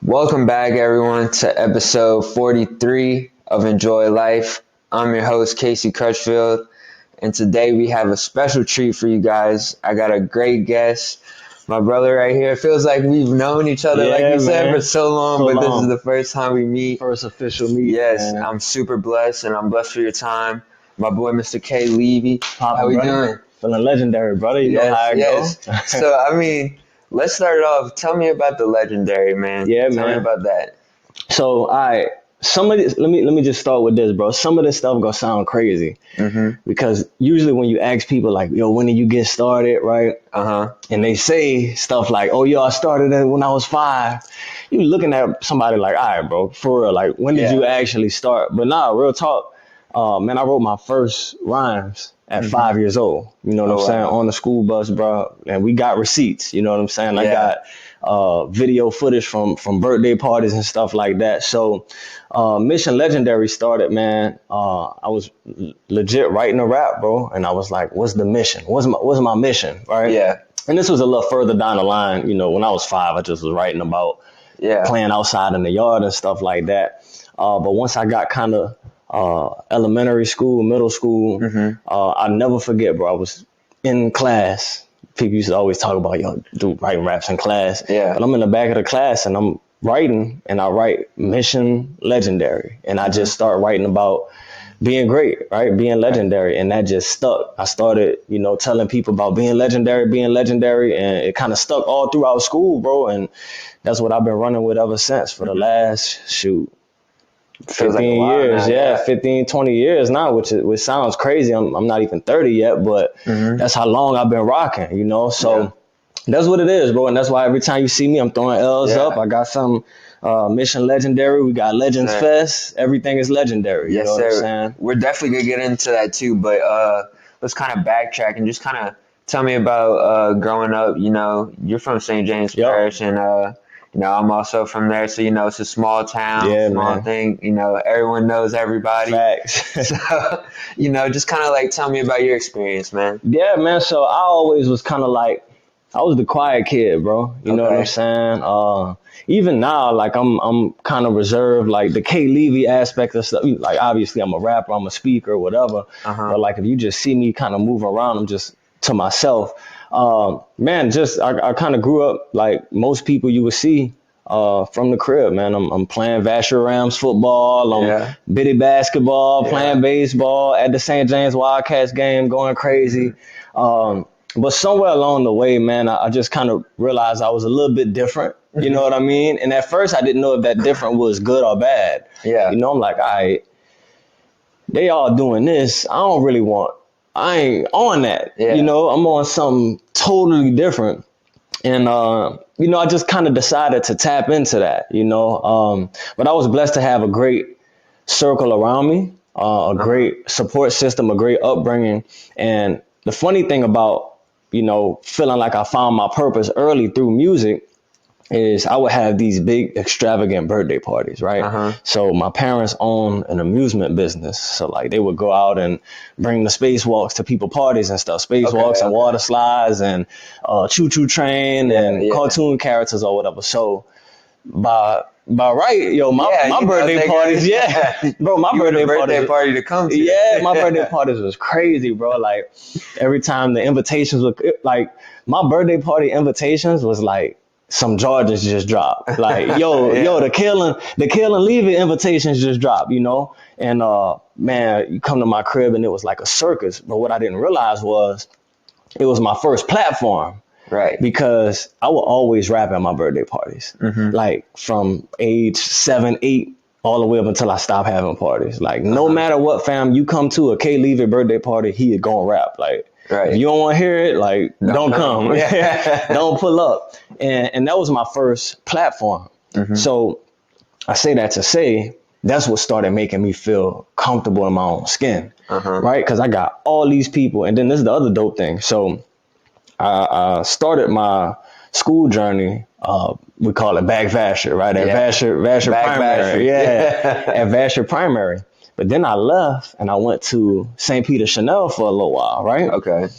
Welcome back, everyone, to episode 43 of Enjoy Life. I'm your host, Casey Crutchfield, and today we have a special treat for you guys. I got a great guest, my brother right here. It feels like we've known each other, like you said, for so long, but this is the first time we meet. First official meet. Yes, man. I'm super blessed, and I'm blessed for your time. My boy, Mr. K Levy. How we doing? Feeling legendary, brother. You know how it goes. So, let's start off. Tell me about the legendary, man. Yeah, Tell me man. about that. So, all right. Some of this, let me just start with this, bro. Some of this stuff gonna sound crazy because usually when you ask people like, "Yo, when did you get started?" Right? And they say stuff like, "Oh, yo, I started it when I was 5." You looking at somebody like, "All right, bro, for real. Like, when did you actually start?" But nah, real talk. Man, I wrote my first rhymes at 5 years old. You know what I'm saying? On the school bus, bro. And we got receipts. You know what I'm saying? I got video footage from birthday parties and stuff like that. So Mission Legendary started, man. I was legit writing a rap, bro. And I was like, what's the mission? What's my mission? Right? Yeah. And this was a little further down the line. You know, when I was 5, I just was writing about playing outside in the yard and stuff like that. But once I got kind of elementary school, middle school, I'll never forget, bro. I was in class. People used to always talk about, yo, dude, writing raps in class. Yeah. But I'm in the back of the class and I'm writing, and I write Mission Legendary. And I just start writing about being great, right? Being legendary. And that just stuck. I started, telling people about being legendary, and it kind of stuck all throughout school, bro. And that's what I've been running with ever since for the last, 15 years, now, 15, 20 years now, which sounds crazy. I'm not even 30 yet, but that's how long I've been rocking, So that's what it is, bro. And that's why every time you see me, I'm throwing L's up. I got some Mission Legendary. We got Legends Fest. Everything is legendary. You know what I'm saying? We're definitely going to get into that too, but let's kind of backtrack and just kind of tell me about growing up. You're from St. James Parish, and I'm also from there, so it's a small town, small thing. Everyone knows everybody. Facts. So, just kind of like tell me about your experience, man. Yeah, man. So I always was kind of like, I was the quiet kid, bro. You know what I'm saying? Even now, like I'm kind of reserved, like the K Levy aspect of stuff. Like obviously I'm a rapper, I'm a speaker, whatever. But like if you just see me kind of move around, I'm just to myself. Man, I kind of grew up like most people you would see from the crib, man. I'm playing Vasher Rams football, I'm bitty basketball, playing baseball at the St. James Wildcats game, going crazy. But somewhere along the way, man, I just kind of realized I was a little bit different. You know what I mean? And at first I didn't know if that different was good or bad. Yeah. I'm like, all right, they all doing this. I ain't on that. Yeah. I'm on something totally different. And, I just kind of decided to tap into that, but I was blessed to have a great circle around me, a great support system, a great upbringing. And the funny thing about, feeling like I found my purpose early through music is I would have these big extravagant birthday parties, right? So my parents own an amusement business. So like they would go out and bring the spacewalks to people parties and stuff, spacewalks and water slides and choo-choo train and cartoon characters or whatever. So by right, my birthday parties, bro, my birthday party to come to. Yeah, my birthday parties was crazy, bro. Like every time the invitations were like my birthday party invitations was like some Jordans just dropped. Like, the Kill and Levy invitations just dropped, And man, you come to my crib and it was like a circus. But what I didn't realize was it was my first platform. Right. Because I would always rap at my birthday parties. Like from age 7, 8, all the way up until I stopped having parties. Like no matter what, fam, you come to a K Levy birthday party, he is gonna rap. Like if you don't want to hear it, like don't come. Don't pull up. And that was my first platform. So I say that to say that's what started making me feel comfortable in my own skin. Right? Because I got all these people. And then this is the other dope thing. So I started my school journey, we call it back Vasher, right? At Vasher Primary. At Vasher Primary. But then I left and I went to St. Peter Chanel for a little while, right? Okay.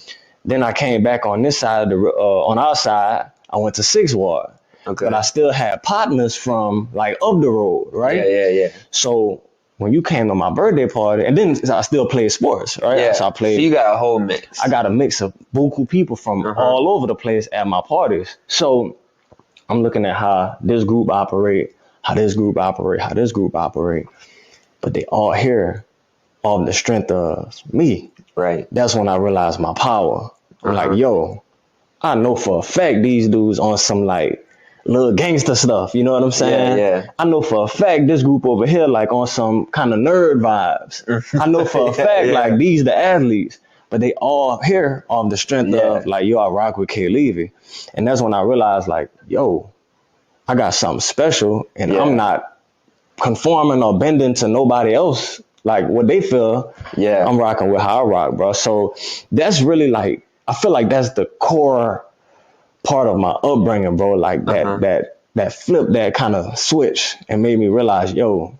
Then I came back on this side, on our side, I went to Sixth Ward. Okay. but I still had partners from like up the road, right? Yeah. So when you came to my birthday party, and then I still played sports, right? Yeah. So So you got a whole mix. I got a mix of buku people from all over the place at my parties. So I'm looking at how this group operate, how this group operate, how this group operate, but they all here off the strength of me. Right. That's when I realized my power. I'm like, yo, I know for a fact these dudes on some like little gangster stuff. You know what I'm saying? Yeah. I know for a fact this group over here like on some kind of nerd vibes. I know for a fact like these the athletes, but they all here on the strength of like, yo, I rock with K Levy. And that's when I realized like, yo, I got something special and I'm not conforming or bending to nobody else. Like what they feel, I'm rocking with how I rock, bro. So that's really like, I feel like that's the core part of my upbringing, bro. Like that flip, that kind of switch and made me realize, yo,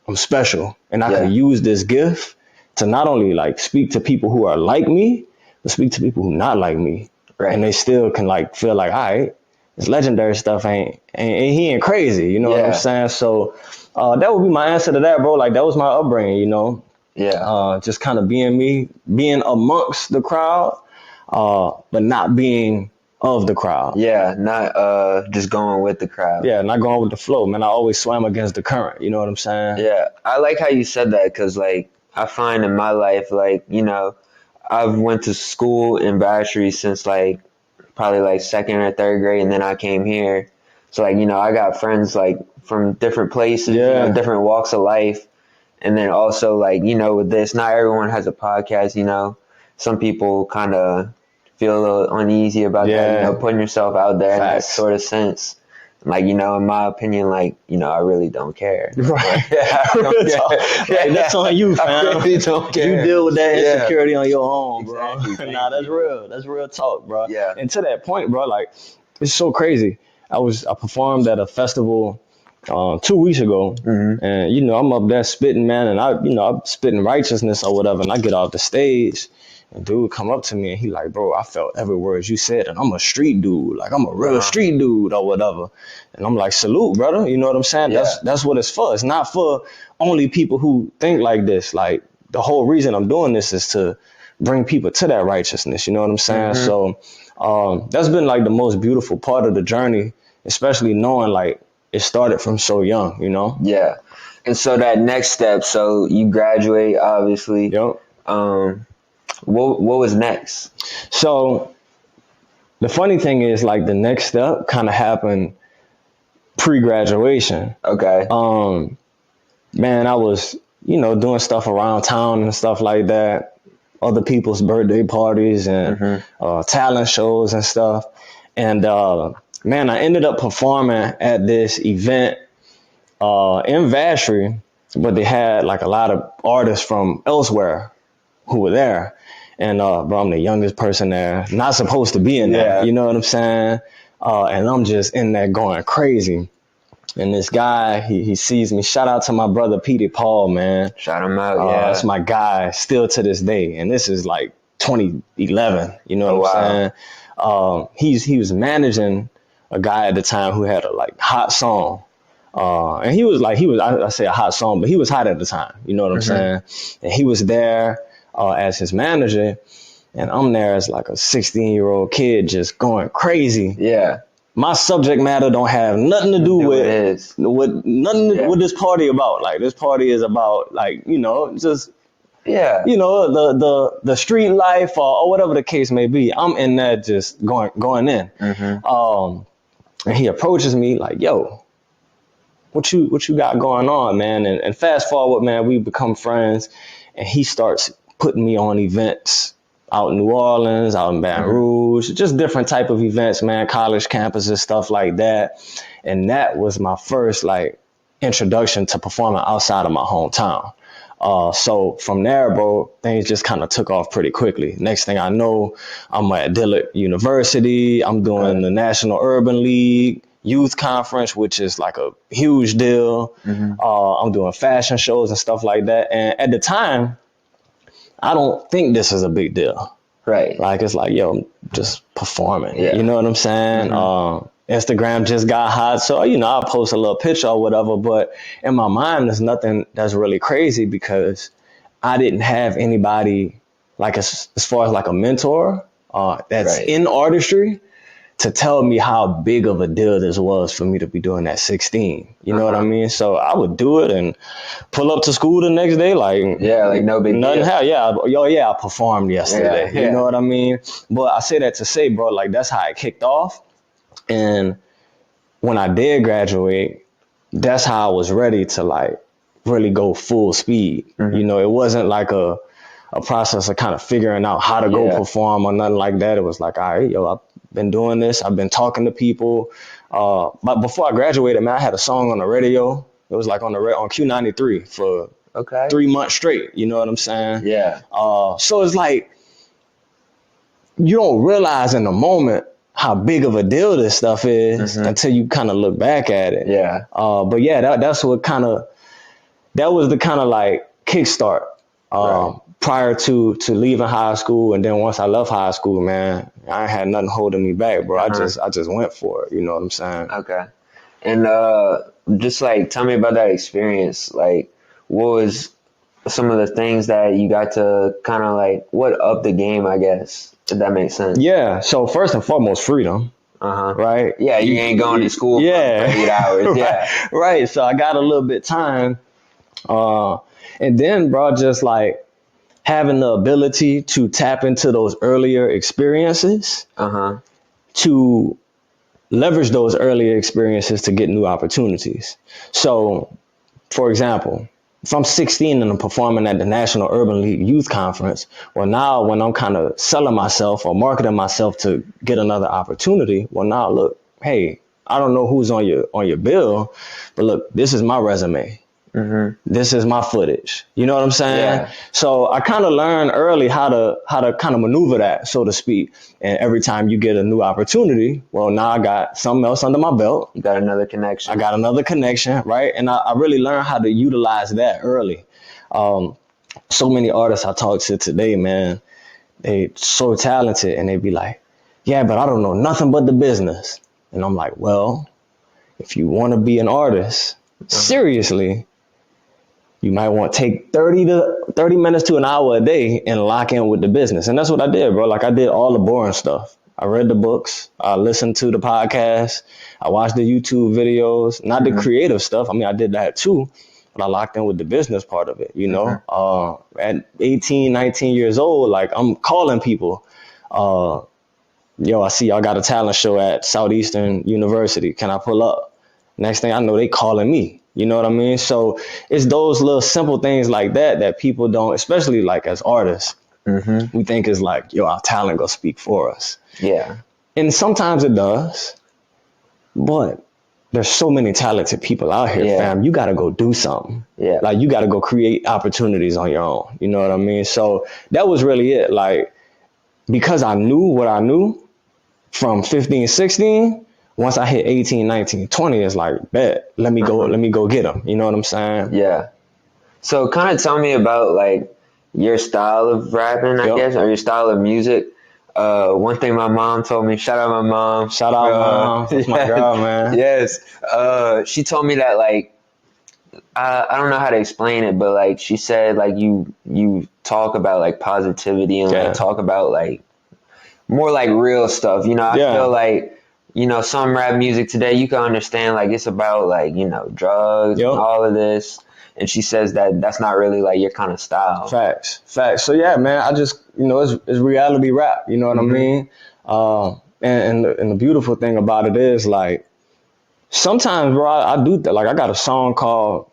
I'm special and I could use this gift to not only like speak to people who are like me, but speak to people who not like me. Right. And they still can like feel like, all right, this legendary stuff he ain't crazy. You know what I'm saying? So that would be my answer to that, bro. Like that was my upbringing, you know? Yeah. Just kind of being me, being amongst the crowd, but not being of the crowd. Yeah, not just going with the crowd. Yeah, not going with the flow, man. I always swam against the current. You know what I'm saying? Yeah, I like how you said that because, like, I find in my life, like, you know, I've went to school in Battery since, like, probably, like, second or third grade, and then I came here. So, like, you know, I got friends, like, from different places, you know, different walks of life. And then also, like, you know, with this, not everyone has a podcast, you know. Some people kind of feel a little uneasy about that, you know, putting yourself out there in that sort of sense. Like, you know, in my opinion, like, you know, I really don't care. Right. Like, that's on you, fam. I really don't care. You deal with that insecurity on your own, bro. Exactly. Nah, that's real. That's real talk, bro. Yeah. And to that point, bro, like, it's so crazy. I performed at a festival 2 weeks ago, and you know I'm up there spitting, man, and I'm spitting righteousness or whatever, and I get off the stage, and dude come up to me and he like, bro, I felt every word you said, and I'm a street dude, like I'm a real street dude or whatever, and I'm like, salute, brother, you know what I'm saying? That's what it's for. It's not for only people who think like this. Like the whole reason I'm doing this is to bring people to that righteousness. You know what I'm saying? So that's been like the most beautiful part of the journey, especially knowing like it started from so young, you know? Yeah. And so that next step, so you graduate, obviously. Yep. What was next? So the funny thing is like the next step kind of happened pre-graduation. Okay. Man, I was, you know, doing stuff around town and stuff like that, other people's birthday parties and talent shows and stuff. And man, I ended up performing at this event in Vashry, but they had like a lot of artists from elsewhere who were there. And bro, I'm the youngest person there, not supposed to be in there. You know what I'm saying? And I'm just in there going crazy. And this guy, he sees me. Shout out to my brother Petey Paul, man. Shout him out, That's my guy still to this day. And this is like 2011. You know what I'm saying? He was managing a guy at the time who had a like hot song. And I say a hot song, but he was hot at the time. You know what I'm saying? And he was there as his manager. And I'm there as like a 16-year-old kid just going crazy. Yeah. My subject matter don't have nothing to do with what this party about. Like this party is about like, you know, just you know, the street life or whatever the case may be. I'm in there just going in. And he approaches me like, yo, what you got going on, man? And fast forward, man, we become friends and he starts putting me on events out in New Orleans, out in Baton Rouge, just different type of events, man, college campuses, stuff like that. And that was my first like introduction to performing outside of my hometown. So from there, bro, things just kind of took off pretty quickly. Next thing I know, I'm at Dillard University. I'm doing the National Urban League Youth Conference, which is like a huge deal. I'm doing fashion shows and stuff like that. And at the time, I don't think this is a big deal. Right. Like, it's like, yo, I'm just performing. You know what I'm saying? Instagram just got hot, so I'll post a little picture or whatever. But in my mind, there's nothing that's really crazy because I didn't have anybody like as far as like a mentor that's Right. in artistry to tell me how big of a deal this was for me to be doing at 16. You know what I mean? So I would do it and pull up to school the next day like no big nothing deal. happened. I performed yesterday. Yeah. You know what I mean? But I say that to say, bro, like that's how it kicked off. And when I did graduate, that's how I was ready to like really go full speed. It wasn't like a process of kind of figuring out how to go perform or nothing like that. It was like, all right, I've been doing this. I've been talking to people. But before I graduated, man, I had a song on the radio. It was like on Q93 for 3 months straight. You know what I'm saying? Yeah. So it's like you don't realize in the moment how big of a deal this stuff is until you kind of look back at it. Yeah. But yeah, that was the kind of like kickstart. Prior to leaving high school, and then once I left high school, man, I ain't had nothing holding me back, bro. I just went for it. You know what I'm saying? Okay. And just like tell me about that experience. Like, what was some of the things that you got to kind of like what upped the game, I guess, if that makes sense. Yeah. So first and foremost, freedom. Right. Yeah, you ain't going to school for 8 hours. Yeah. Right. So I got a little bit time, and then, bro, just like having the ability to tap into those earlier experiences, to leverage those earlier experiences to get new opportunities. So, for example, if I'm 16 and I'm performing at the National Urban League Youth Conference, well, now when I'm kind of selling myself or marketing myself to get another opportunity, well, now look, hey, I don't know who's on your bill, but look, this is my resume. This is my footage. You know what I'm saying? Yeah. So I kind of learned early how to kind of maneuver that, so to speak. And every time you get a new opportunity, well, now I got something else under my belt. You got another connection. I got another connection, right? And I really learned how to utilize that early. So many artists I talk to today, man, they so talented, and they be like, yeah, but I don't know nothing but the business. And I'm like, well, if you want to be an artist, seriously, you might want to take 30 minutes to an hour a day and lock in with the business. And that's what I did, bro. Like I did all the boring stuff. I read the books. I listened to the podcasts. I watched the YouTube videos, not the creative stuff. I mean, I did that too, but I locked in with the business part of it, you know? At 18, 19 years old, like I'm calling people, I see y'all got a talent show at Southeastern University. Can I pull up? Next thing I know, they calling me. You know what I mean? So it's those little simple things like that people don't, especially like as artists, we think is like, our talent gonna speak for us. Yeah. And sometimes it does, but there's so many talented people out here, fam. You gotta go do something. Yeah. Like you gotta go create opportunities on your own. You know what I mean? So that was really it. Like, because I knew what I knew from 15, 16, once I hit 18, 19, 20, it's like, bet, let me go get them. You know what I'm saying? Yeah. So kind of tell me about like your style of rapping, I guess, or your style of music. One thing my mom told me, shout out my mom. Shout out mom. That's my girl, man. Yes. She told me that like, I don't know how to explain it, but like she said, like you talk about like positivity and like talk about like more like real stuff. You know, I feel like, some rap music today, you can understand like it's about like, drugs and all of this. And she says that that's not really like your kind of style. Facts. So yeah, man, I just, it's reality rap. You know what I mean? And the beautiful thing about it is like, sometimes, bro, I do like, I got a song called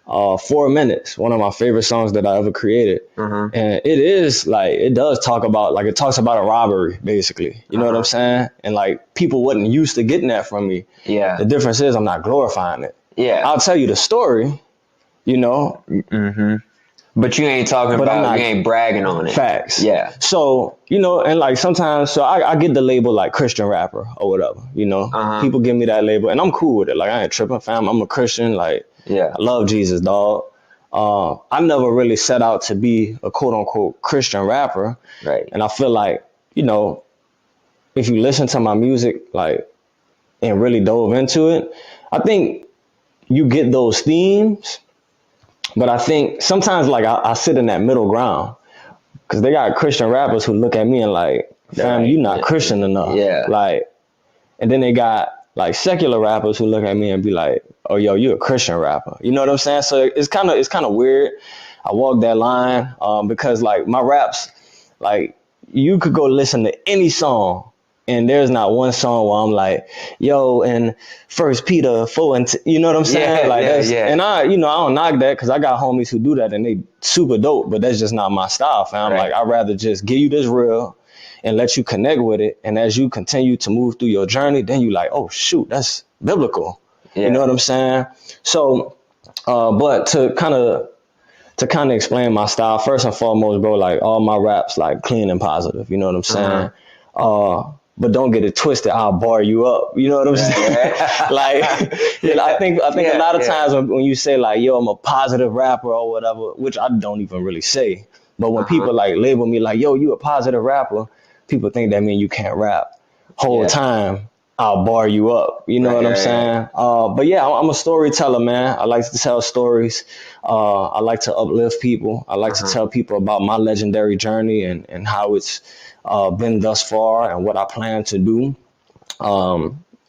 4 Minutes, one of my favorite songs that I ever created. And it is like, it does talk about, like, it talks about a robbery, basically. You know what I'm saying? And like, people wasn't used to getting that from me. Yeah. The difference is I'm not glorifying it. Yeah. I'll tell you the story, But you ain't talking about, you ain't bragging on it. Facts. Yeah. So, and like sometimes, so I get the label like Christian rapper or whatever, People give me that label and I'm cool with it. Like, I ain't tripping, fam. I'm a Christian. Like, I love Jesus, dog. I never really set out to be a quote unquote Christian rapper. Right. And I feel like, if you listen to my music, like, and really dove into it, I think you get those themes, but I think sometimes like I sit in that middle ground because they got Christian rappers who look at me and like, fam, you not Christian enough. Yeah. Like, and then they got like secular rappers who look at me and be like, oh, yo, you a Christian rapper. You know what I'm saying? So it's kind of weird. I walk that line because like my raps, like you could go listen to any song and there's not one song where I'm like, yo, and First Peter 4 and you know what I'm saying? Yeah, like yeah, that's, yeah. and I don't knock that because I got homies who do that and they super dope, but that's just not my style, fam. Right. Like I'd rather just give you this real and let you connect with it, and as you continue to move through your journey, then you like, oh shoot, that's biblical. Yeah. You know what I'm saying? So, but to kind of explain my style, first and foremost, bro, like all my raps like clean and positive. You know what I'm saying? But don't get it twisted. I'll bar you up. You know what I'm saying? Right. Like, you know, I think Yeah, a lot of yeah. times when you say like, yo, I'm a positive rapper or whatever, which I don't even really say. But when people like label me like, yo, you a positive rapper, people think that means you can't rap. Whole time, I'll bar you up. You know what I'm saying? But yeah, I'm a storyteller, man. I like to tell stories. I like to uplift people. I like to tell people about my legendary journey and how it's been thus far and what I plan to do.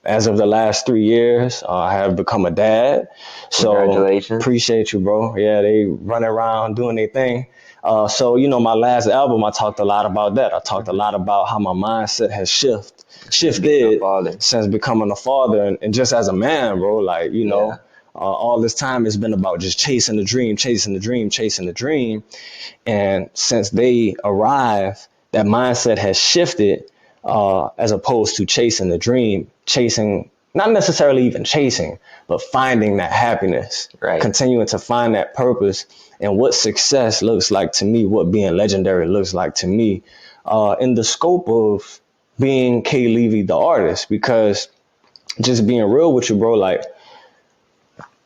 As of the last 3 years, I have become a dad. So Congratulations. Appreciate you, bro. Yeah, they running around doing their thing. So, you know, my last album, I talked a lot about that. I talked a lot about how my mindset has shifted since becoming a father and just as a man, bro. Like, you know, all this time it's been about just chasing the dream, chasing the dream, chasing the dream. And since they arrived, that mindset has shifted as opposed to chasing the dream, chasing, not necessarily even chasing, but finding that happiness, continuing to find that purpose and what success looks like to me, what being legendary looks like to me in the scope of being K Levy, the artist, because just being real with you, bro, like,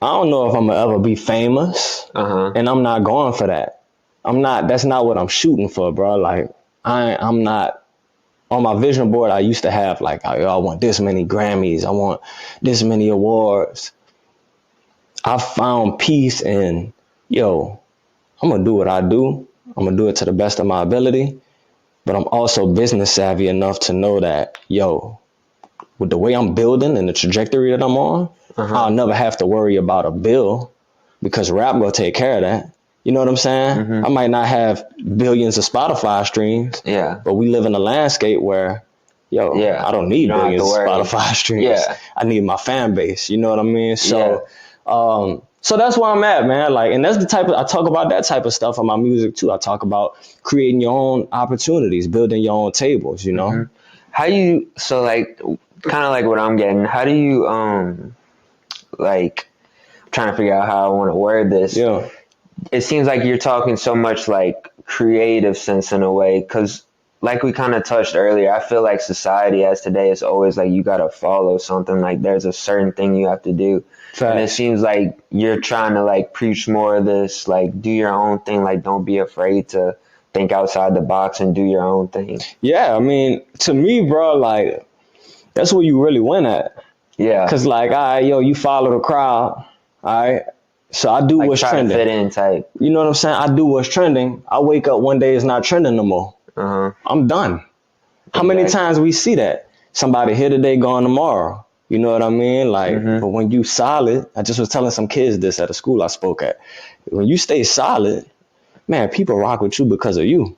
I don't know if I'm gonna ever be famous and I'm not going for that. That's not what I'm shooting for, bro. Like, I'm not on my vision board. I used to have like, I want this many Grammys. I want this many awards. I found peace in, yo, I'm going to do what I do. I'm going to do it to the best of my ability. But I'm also business savvy enough to know that, yo, with the way I'm building and the trajectory that I'm on, I'll never have to worry about a bill because rap will take care of that. You know what I'm saying? I might not have billions of Spotify streams, but we live in a landscape where, I don't need billions of Spotify streams. I need my fan base. You know what I mean? So, so that's where I'm at, man. Like, and that's the type of, I talk about that type of stuff in my music too. I talk about creating your own opportunities, building your own tables, you know? How you, so like, kind of like what I'm getting, how do you, like, I'm trying to figure out how I want to word this. Yeah. It seems like you're talking so much like creative sense in a way, because like we kind of touched earlier, I feel like society as today is always like you got to follow something, like there's a certain thing you have to do. Facts. And it seems like you're trying to like preach more of this, like do your own thing, like don't be afraid to think outside the box and do your own thing. Yeah, I mean, to me, bro, like, that's where you really win at. Yeah. Because, like, all right, yo, you follow the crowd, all right? So I do Like what's try trending. to fit in type. You know what I'm saying? I do what's trending. I wake up one day, it's not trending no more. I'm done. How many times we see that? Somebody here today, gone tomorrow. You know what I mean? Like, but when you solid, I just was telling some kids this at a school I spoke at. When you stay solid, man, people rock with you because of you.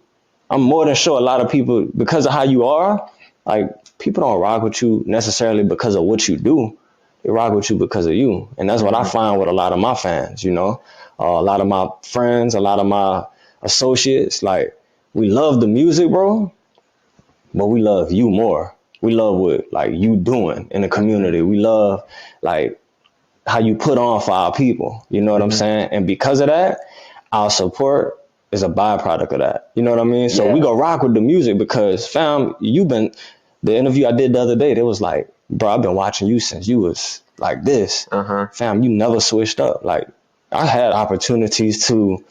I'm more than sure a lot of people, because of how you are, like, people don't rock with you necessarily because of what you do. They rock with you because of you. And that's what I find with a lot of my fans, you know. A lot of my friends, a lot of my associates, like, we love the music, bro, but we love you more. We love what, like, you doing in the community. We love, like, how you put on for our people. You know what I'm saying? And because of that, our support is a byproduct of that. You know what I mean? So we go rock with the music because, fam, the interview I did the other day, they was like, bro, I've been watching you since you was like this. Fam, you never switched up. Like, I had opportunities to,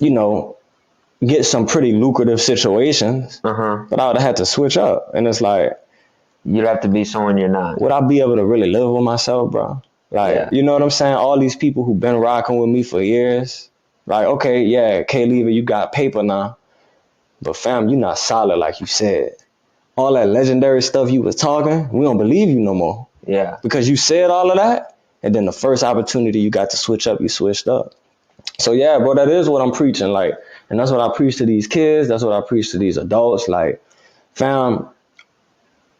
you know, get some pretty lucrative situations, but I would have had to switch up. And it's like, You'd have to be someone you're not. Would I be able to really live with myself, bro? Like, Yeah. you know what I'm saying? All these people who've been rocking with me for years. Like, okay, yeah, K Levy, you got paper now. But fam, you not solid like you said. All that legendary stuff you was talking, we don't believe you no more. Yeah. Because you said all of that, and then the first opportunity you got to switch up, you switched up. So yeah, bro, that is what I'm preaching. Like, and that's what I preach to these kids. That's what I preach to these adults. Like, fam,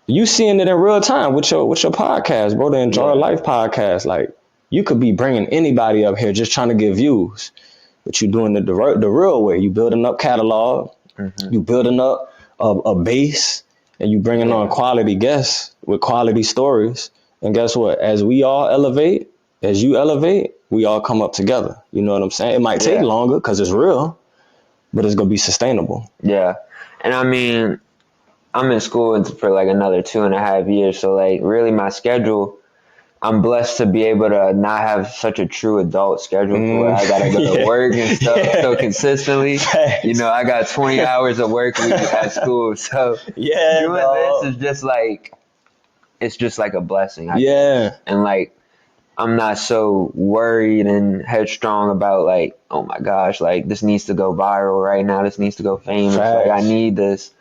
you seeing it in real time with your podcast, bro. The Enjoy Life podcast. Like, you could be bringing anybody up here just trying to get views, but you doing it the real way. You building up catalog, you building up a base, and you bringing on quality guests with quality stories. And guess what? As we all elevate, as you elevate, we all come up together. You know what I'm saying? It might take longer because it's real, but it's gonna be sustainable. Yeah, and I mean, I'm in school for like another 2.5 years, so like really my schedule, I'm blessed to be able to not have such a true adult schedule to where I gotta go to work and stuff so consistently. Facts. You know, I got 20 hours of work week at school, so doing this is just like, it's just like a blessing. I guess. And like, I'm not so worried and headstrong about like, oh my gosh, like this needs to go viral right now. This needs to go famous. Like I need this.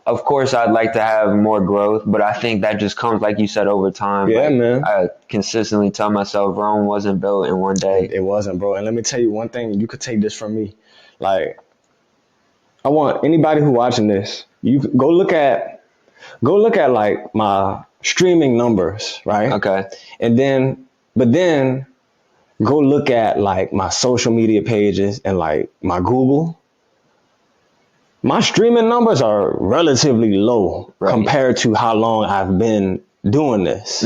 Of course, I'd like to have more growth, but I think that just comes, like you said, over time. Yeah, like, man. I consistently tell myself Rome wasn't built in one day. It wasn't, bro. And let me tell you one thing. You could take this from me. Like, I want anybody who watching this, you go look at like my streaming numbers, right? Okay. But then go look at like my social media pages and like my Google. My streaming numbers are relatively low compared to how long I've been doing this.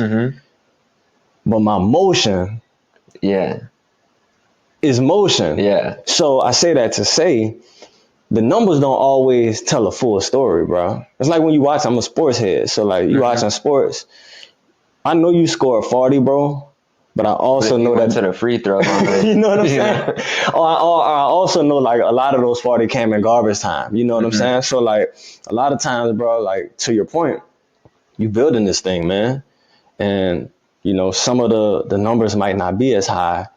But my motion is motion. Yeah. So I say that to say the numbers don't always tell a full story, bro. It's like when you watch, I'm a sports head. So like you watching sports, I know you scored 40, bro. But I also know that to the free throw line. you know what I'm saying? Or I also know like a lot of those 40 came in garbage time. You know what I'm saying? So like a lot of times, bro, like to your point, you building this thing, man. And you know, some of the numbers might not be as high,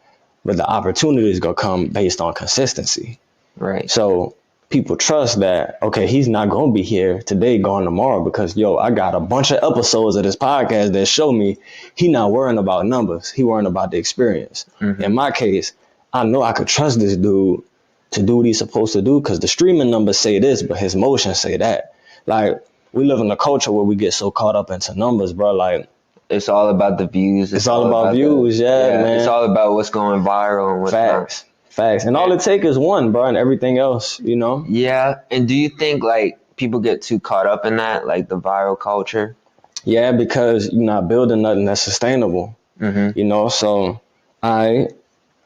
but the opportunity is gonna come based on consistency. Right. So people trust that, okay, he's not gonna be here today, gone tomorrow, because I got a bunch of episodes of this podcast that show me he not worrying about numbers, he worrying about the experience. In my case, I know I could trust this dude to do what he's supposed to do because the streaming numbers say this, but his motions say that. Like, we live in a culture where we get so caught up into numbers, bro. Like, it's all about the views. It's all about views, man. It's all about what's going viral and what's not. Facts. And all it takes is one, bro, and everything else, you know? Yeah. And do you think like people get too caught up in that, like the viral culture? Yeah, because you're not building nothing that's sustainable. You know, so I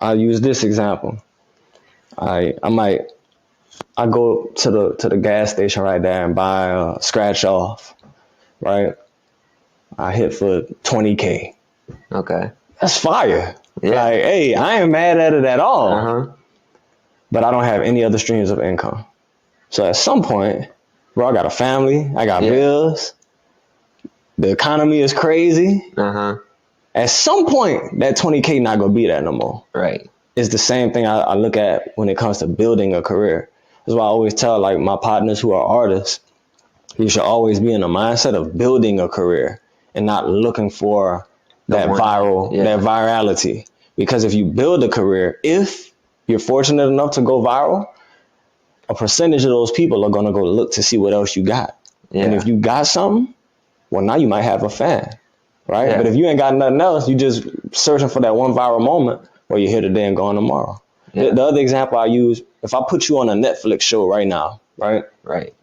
use this example. I go to the gas station right there and buy a scratch off, right? I hit for $20K. Okay. That's fire. Yeah. Like, hey, I ain't mad at it at all. But I don't have any other streams of income. So at some point, bro, I got a family, I got bills, the economy is crazy. At some point, that $20K not gonna be that no more. Right. It's the same thing I look at when it comes to building a career. That's why I always tell like my partners who are artists, you should always be in the mindset of building a career and not looking for that virality. Because if you build a career, if you're fortunate enough to go viral, a percentage of those people are gonna go look to see what else you got. And if you got something, well, now you might have a fan, right? But if you ain't got nothing else, you just searching for that one viral moment where you're here today and gone tomorrow. The other example I use, if I put you on a Netflix show right now, right?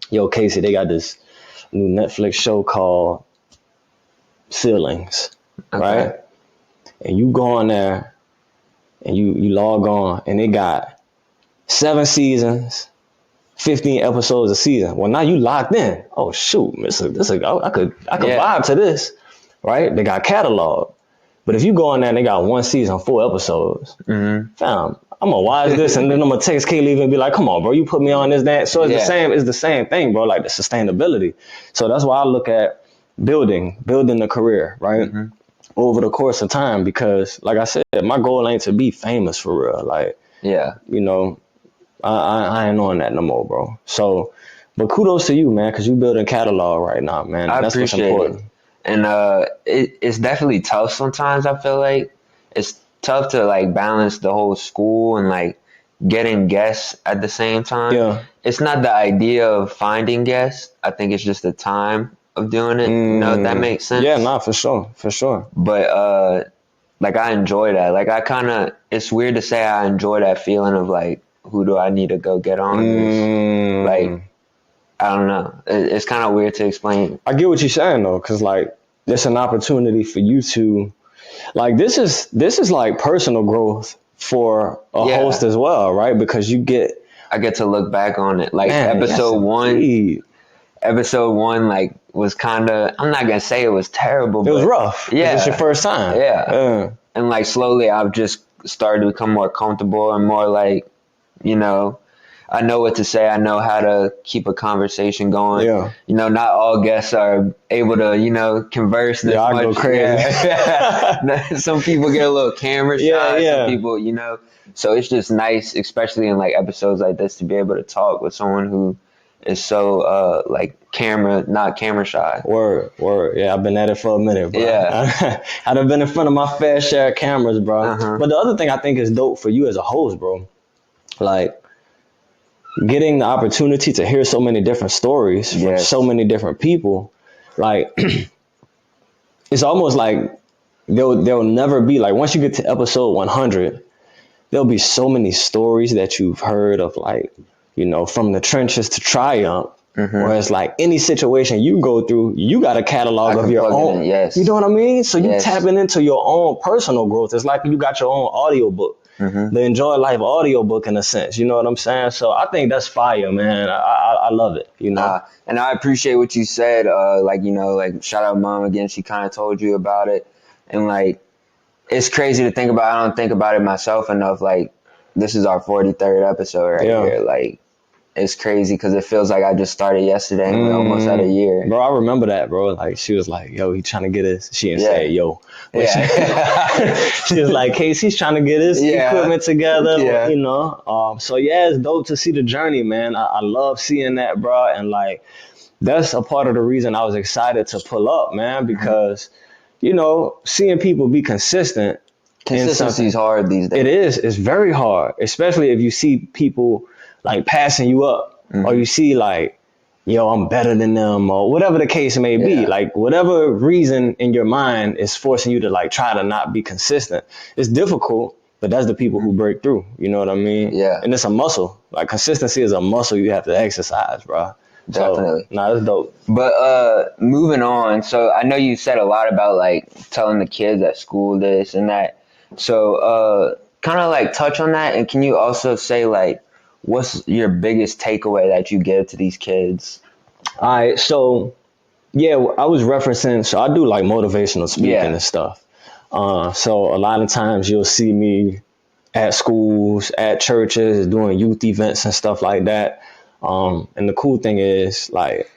Yo, Casey, they got this new Netflix show called Ceilings, right? And you go on there and you log on and it got 7 seasons, 15 episodes a season. Well, now you locked in. Oh shoot, I could vibe to this, right? They got catalog. But if you go on there and they got 1 season, 4 episodes, fam, I'm gonna watch this and then I'm gonna text K Levy and be like, come on, bro, you put me on this, that. So it's the same thing, bro, like the sustainability. So that's why I look at building the career, right? Over the course of time, because like I said, my goal ain't to be famous for real. Like, Yeah. you know, I ain't on that no more, bro. So, but kudos to you, man, because you building catalog right now, man. I That's what's appreciate important. it. And it's definitely tough sometimes. I feel like it's tough to like balance the whole school and like getting guests at the same time. Yeah. It's not the idea of finding guests. I think it's just the time of doing it. You know, if that makes sense. Yeah, nah, for sure. But like I enjoy that. Like I kind of, it's weird to say I enjoy that feeling of like, who do I need to go get on this? Like, I don't know. It's kind of weird to explain. I get what you're saying though, because like it's an opportunity for you to, like, this is like personal growth for a host as well, right? Because I get to look back on it. Like man, episode one, indeed. episode one, like was kind of, I'm not gonna say it was terrible, It was but rough. yeah, It's your first time. Yeah. And like slowly I've just started to become more comfortable and more like, you know, I know what to say. I know how to keep a conversation going. Yeah. You know, not all guests are able to, you know, converse this much. I go crazy. Yeah. Some people get a little camera shy. Yeah. Some people, you know. So it's just nice, especially in like episodes like this, to be able to talk with someone who is so like not camera shy. Word. Yeah, I've been at it for a minute, bro. Yeah. I've been in front of my fair share of cameras, bro. But the other thing I think is dope for you as a host, bro, like getting the opportunity to hear so many different stories from so many different people, like it's almost like there'll never be, like, once you get to episode 100, there'll be so many stories that you've heard of, like, you know, from the trenches to triumph. Whereas like any situation you go through, you got a catalog of your own. You know what I mean? So you tapping into your own personal growth. It's like you got your own audio book, the Enjoy Life audio book in a sense. You know what I'm saying? So I think that's fire, man. I love it. You know, and I appreciate what you said. Like, you know, like shout out mom again. She kind of told you about it, and like it's crazy to think about. I don't think about it myself enough. Like this is our 43rd episode right here. Like. It's crazy because it feels like I just started yesterday and we're almost at a year. Bro, I remember that, bro. Like, she was like, yo, he trying to get his. She didn't say, yo. She was like, Casey's trying to get his equipment together, you know. So, yeah, it's dope to see the journey, man. I love seeing that, bro. And, like, that's a part of the reason I was excited to pull up, man, because, you know, seeing people be consistent. Consistency is hard these days. It is. It's very hard, especially if you see people like passing you up, or you see like, yo, I'm better than them, or whatever the case may be. Like whatever reason in your mind is forcing you to like try to not be consistent. It's difficult, but that's the people who break through. You know what I mean? Yeah. And it's a muscle. Like consistency is a muscle you have to exercise, bro. Definitely. So, nah, that's dope. But moving on. So I know you said a lot about like telling the kids at school this and that. So kind of like touch on that, and can you also say like, what's your biggest takeaway that you give to these kids? All right, so yeah, I was referencing, so I do like motivational speaking and stuff. So a lot of times you'll see me at schools, at churches, doing youth events and stuff like that. And the cool thing is, like,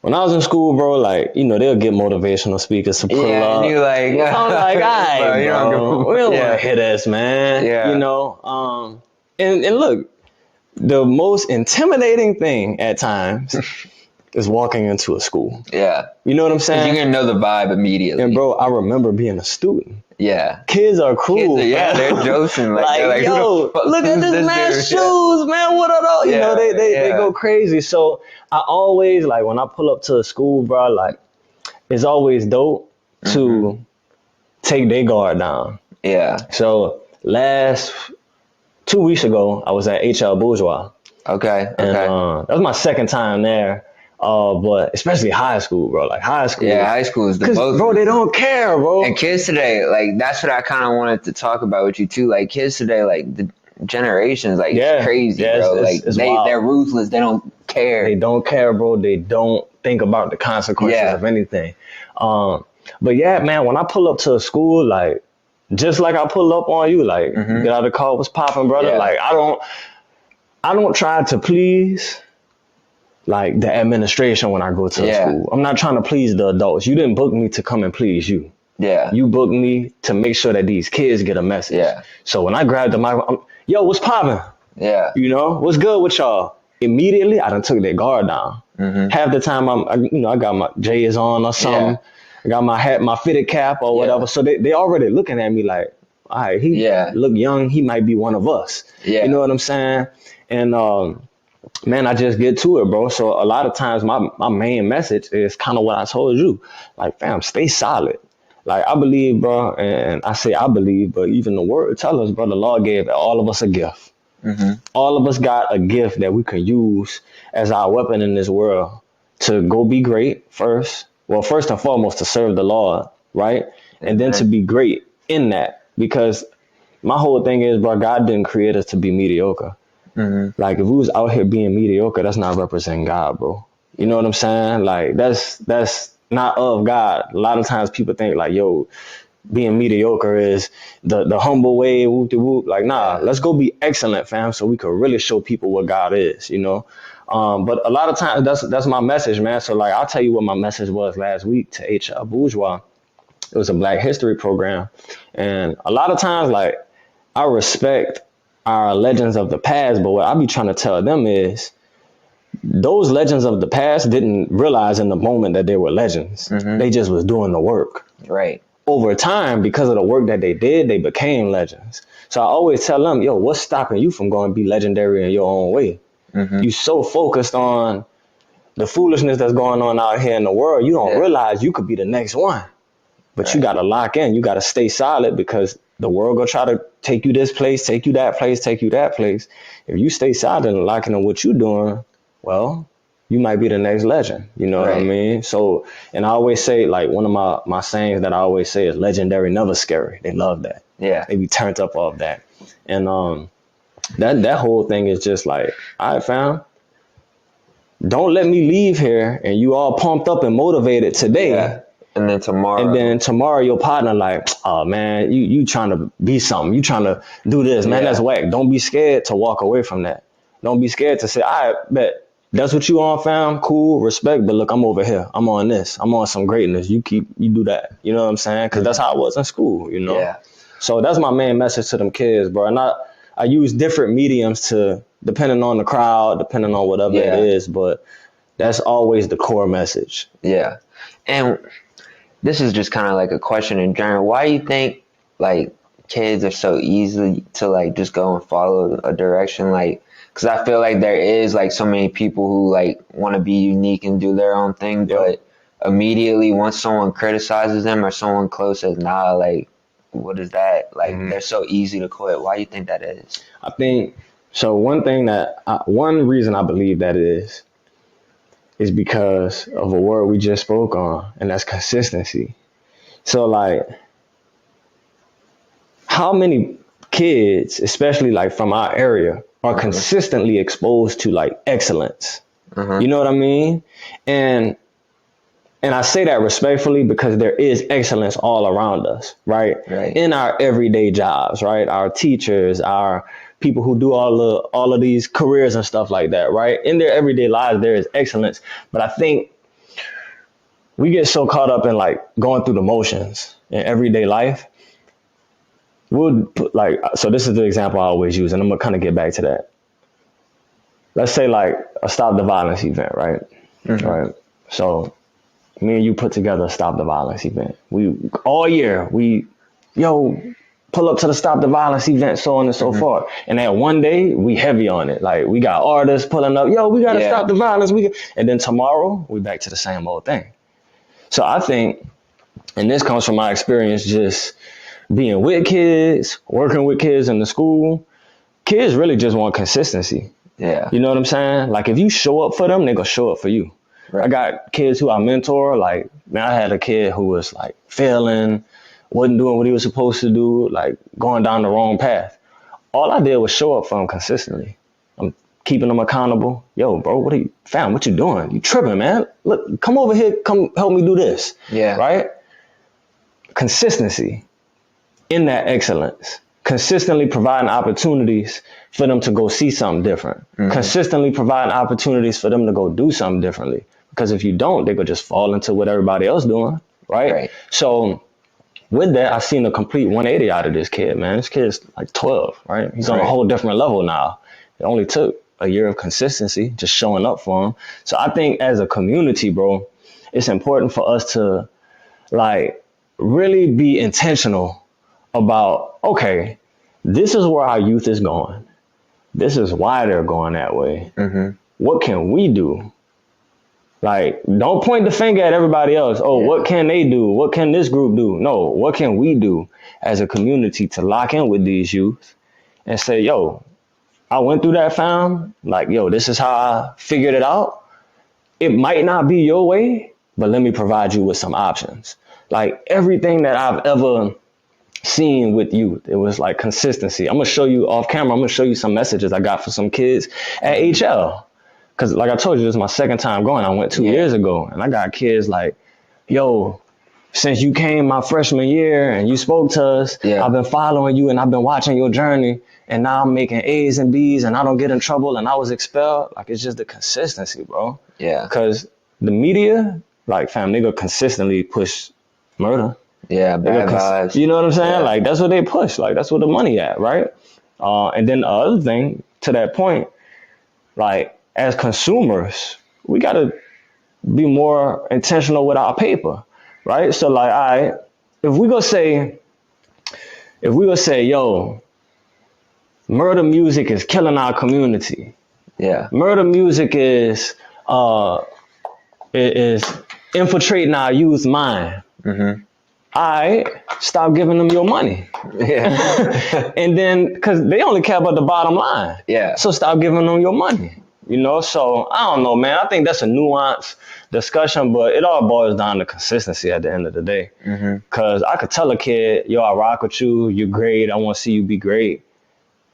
when I was in school, bro, like, you know, they'll get motivational speakers to pull up. And you're like, I'm like, all right, bro, we don't want to hear this, man. Yeah. You know, and look, the most intimidating thing at times is walking into a school. Yeah. You know what I'm saying? You're going to know the vibe immediately. And bro, I remember being a student. Yeah. Kids are cool. They're joking. Like, yo, look at this man's shoes, man. What are those? You know, they go crazy. So I always, like, when I pull up to a school, bro, like, it's always dope to take their guard down. Yeah. So 2 weeks ago, I was at HL Bourgeois. Okay. And that was my second time there. But especially high school, bro. Like high school. Yeah, high school is the most. Bro, they don't care, bro. And kids today, like, that's what I kind of wanted to talk about with you too. Like, kids today, like, the generations, like, it's crazy, bro. Like, they're ruthless. They don't care. They don't care, bro. They don't think about the consequences of anything. But yeah, man, when I pull up to a school, like, just like I pull up on you, like, get out of the car, what's popping, brother? Like, I don't try to please. like the administration when I go to the school. I'm not trying to please the adults. You didn't book me to come and please you. Yeah. You booked me to make sure that these kids get a message. Yeah. So when I grabbed the mic, yo, what's poppin'? Yeah. You know, what's good with y'all? Immediately, I done took their guard down. Half the time, I got my J's on or something. Yeah. I got my hat, my fitted cap or whatever. So they already looking at me like, all right, he look young. He might be one of us. Yeah. You know what I'm saying? And man, I just get to it, bro. So a lot of times my main message is kind of what I told you. Like, fam, stay solid. Like, I believe, bro, and I say I believe, but even the word tell us, bro, the Lord gave all of us a gift. All of us got a gift that we can use as our weapon in this world to go be great first. Well, first and foremost, to serve the Lord, right? And then to be great in that. Because my whole thing is, bro, God didn't create us to be mediocre. Like, if we was out here being mediocre, that's not representing God, bro. You know what I'm saying? Like, that's not of God. A lot of times people think like, yo, being mediocre is the humble way, whoop de whoop. Like, nah, let's go be excellent, fam, so we could really show people what God is, you know? But a lot of times that's my message, man. So like, I'll tell you what my message was last week to HR Bourgeois. It was a Black History program. And a lot of times, like, I respect our legends of the past, but what I be trying to tell them is those legends of the past didn't realize in the moment that they were legends. They just was doing the work. Right. Over time, because of the work that they did, they became legends. So I always tell them, yo, what's stopping you from going to be legendary in your own way? You so focused on the foolishness that's going on out here in the world, you don't realize you could be the next one. But you got to lock in. You got to stay solid because the world gonna try to take you this place, take you that place, take you that place. If you stay solid and locking in what you're doing, well, you might be the next legend. You know what I mean? So, and I always say, like, one of my sayings that I always say is legendary, never scary. They love that. Yeah. They be turned up off that. And that whole thing is just like, all right, fam, don't let me leave here and you all pumped up and motivated today. Yeah. And then tomorrow your partner like, oh man, you trying to be something. You trying to do this, man, that's whack. Don't be scared to walk away from that. Don't be scared to say, all right, bet. That's what you on, fam. Cool, respect. But look, I'm over here. I'm on this. I'm on some greatness. You do that. You know what I'm saying? Because that's how I was in school, you know? Yeah. So that's my main message to them kids, bro. And I use different mediums to, depending on the crowd, depending on whatever it is. But that's always the core message. Yeah. And this is just kind of like a question in general. Why do you think like kids are so easy to like just go and follow a direction? Like, because I feel like there is like so many people who like want to be unique and do their own thing, but immediately once someone criticizes them or someone close says, nah, like, what is that? Like, they're so easy to quit. Why do you think that is? I think, so one reason I believe that is because of a word we just spoke on, and that's consistency. So like, how many kids, especially like from our area, are consistently exposed to like excellence? You know what I mean? And I say that respectfully because there is excellence all around us, right? In our everyday jobs, right? Our teachers, our people who do all of these careers and stuff like that, right? In their everyday lives, there is excellence. But I think we get so caught up in like going through the motions in everyday life. We'll put like, so this is the example I always use, and I'm gonna kind of get back to that. Let's say like a Stop the Violence event, right? Right. So me and you put together a Stop the Violence event. We all year pull up to the Stop the Violence event, so on and so forth. And then one day we heavy on it. Like, we got artists pulling up, we gotta stop the violence. And then tomorrow we back to the same old thing. So I think, and this comes from my experience just being with kids, working with kids in the school, kids really just want consistency. Yeah. You know what I'm saying? Like, if you show up for them, they gonna show up for you. I got kids who I mentor. Like, man, I had a kid who was like failing, wasn't doing what he was supposed to do, like going down the wrong path. All I did was show up for him consistently. I'm keeping him accountable. Yo, bro, what you doing? You tripping, man. Look, come over here, come help me do this. Yeah. Right? Consistency in that excellence. consistently providing opportunities for them to go see something different, consistently providing opportunities for them to go do something differently. Because if you don't, they could just fall into what everybody else doing, right? So with that, I've seen a complete 180 out of this kid, man. This kid's like 12, right? He's on a whole different level now. It only took a year of consistency, just showing up for him. So I think as a community, bro, it's important for us to like really be intentional about, okay, this is where our youth is going. This is why they're going that way. What can we do? Like, don't point the finger at everybody else. Oh, what can they do? What can this group do? No, what can we do as a community to lock in with these youth and say, yo, I went through that, fam. Like, yo, this is how I figured it out. It might not be your way, but let me provide you with some options. Like, everything that I've ever seen with youth, it was like consistency. I'm going to show you off camera. I'm going to show you some messages I got for some kids at HL. Because like I told you, this is my second time going. I went 2 years ago, and I got kids like, yo, since you came my freshman year and you spoke to us, I've been following you and I've been watching your journey, and now I'm making A's and B's and I don't get in trouble and I was expelled. Like, it's just the consistency, bro. Because the media, like, fam, they go consistently push murder. Bad vibes. You know what I'm saying? Like, that's what they push. Like, that's where the money at, right? And then the other thing, to that point, like, as consumers, we got to be more intentional with our paper, right? So like, all right, if we go say, yo, murder music is killing our community. Murder music is infiltrating our youth's mind. I stop giving them your money. And then, because they only care about the bottom line. So stop giving them your money. You know, so I don't know, man. I think that's a nuanced discussion, but it all boils down to consistency at the end of the day. Because I could tell a kid, yo, I rock with you. You're great. I want to see you be great.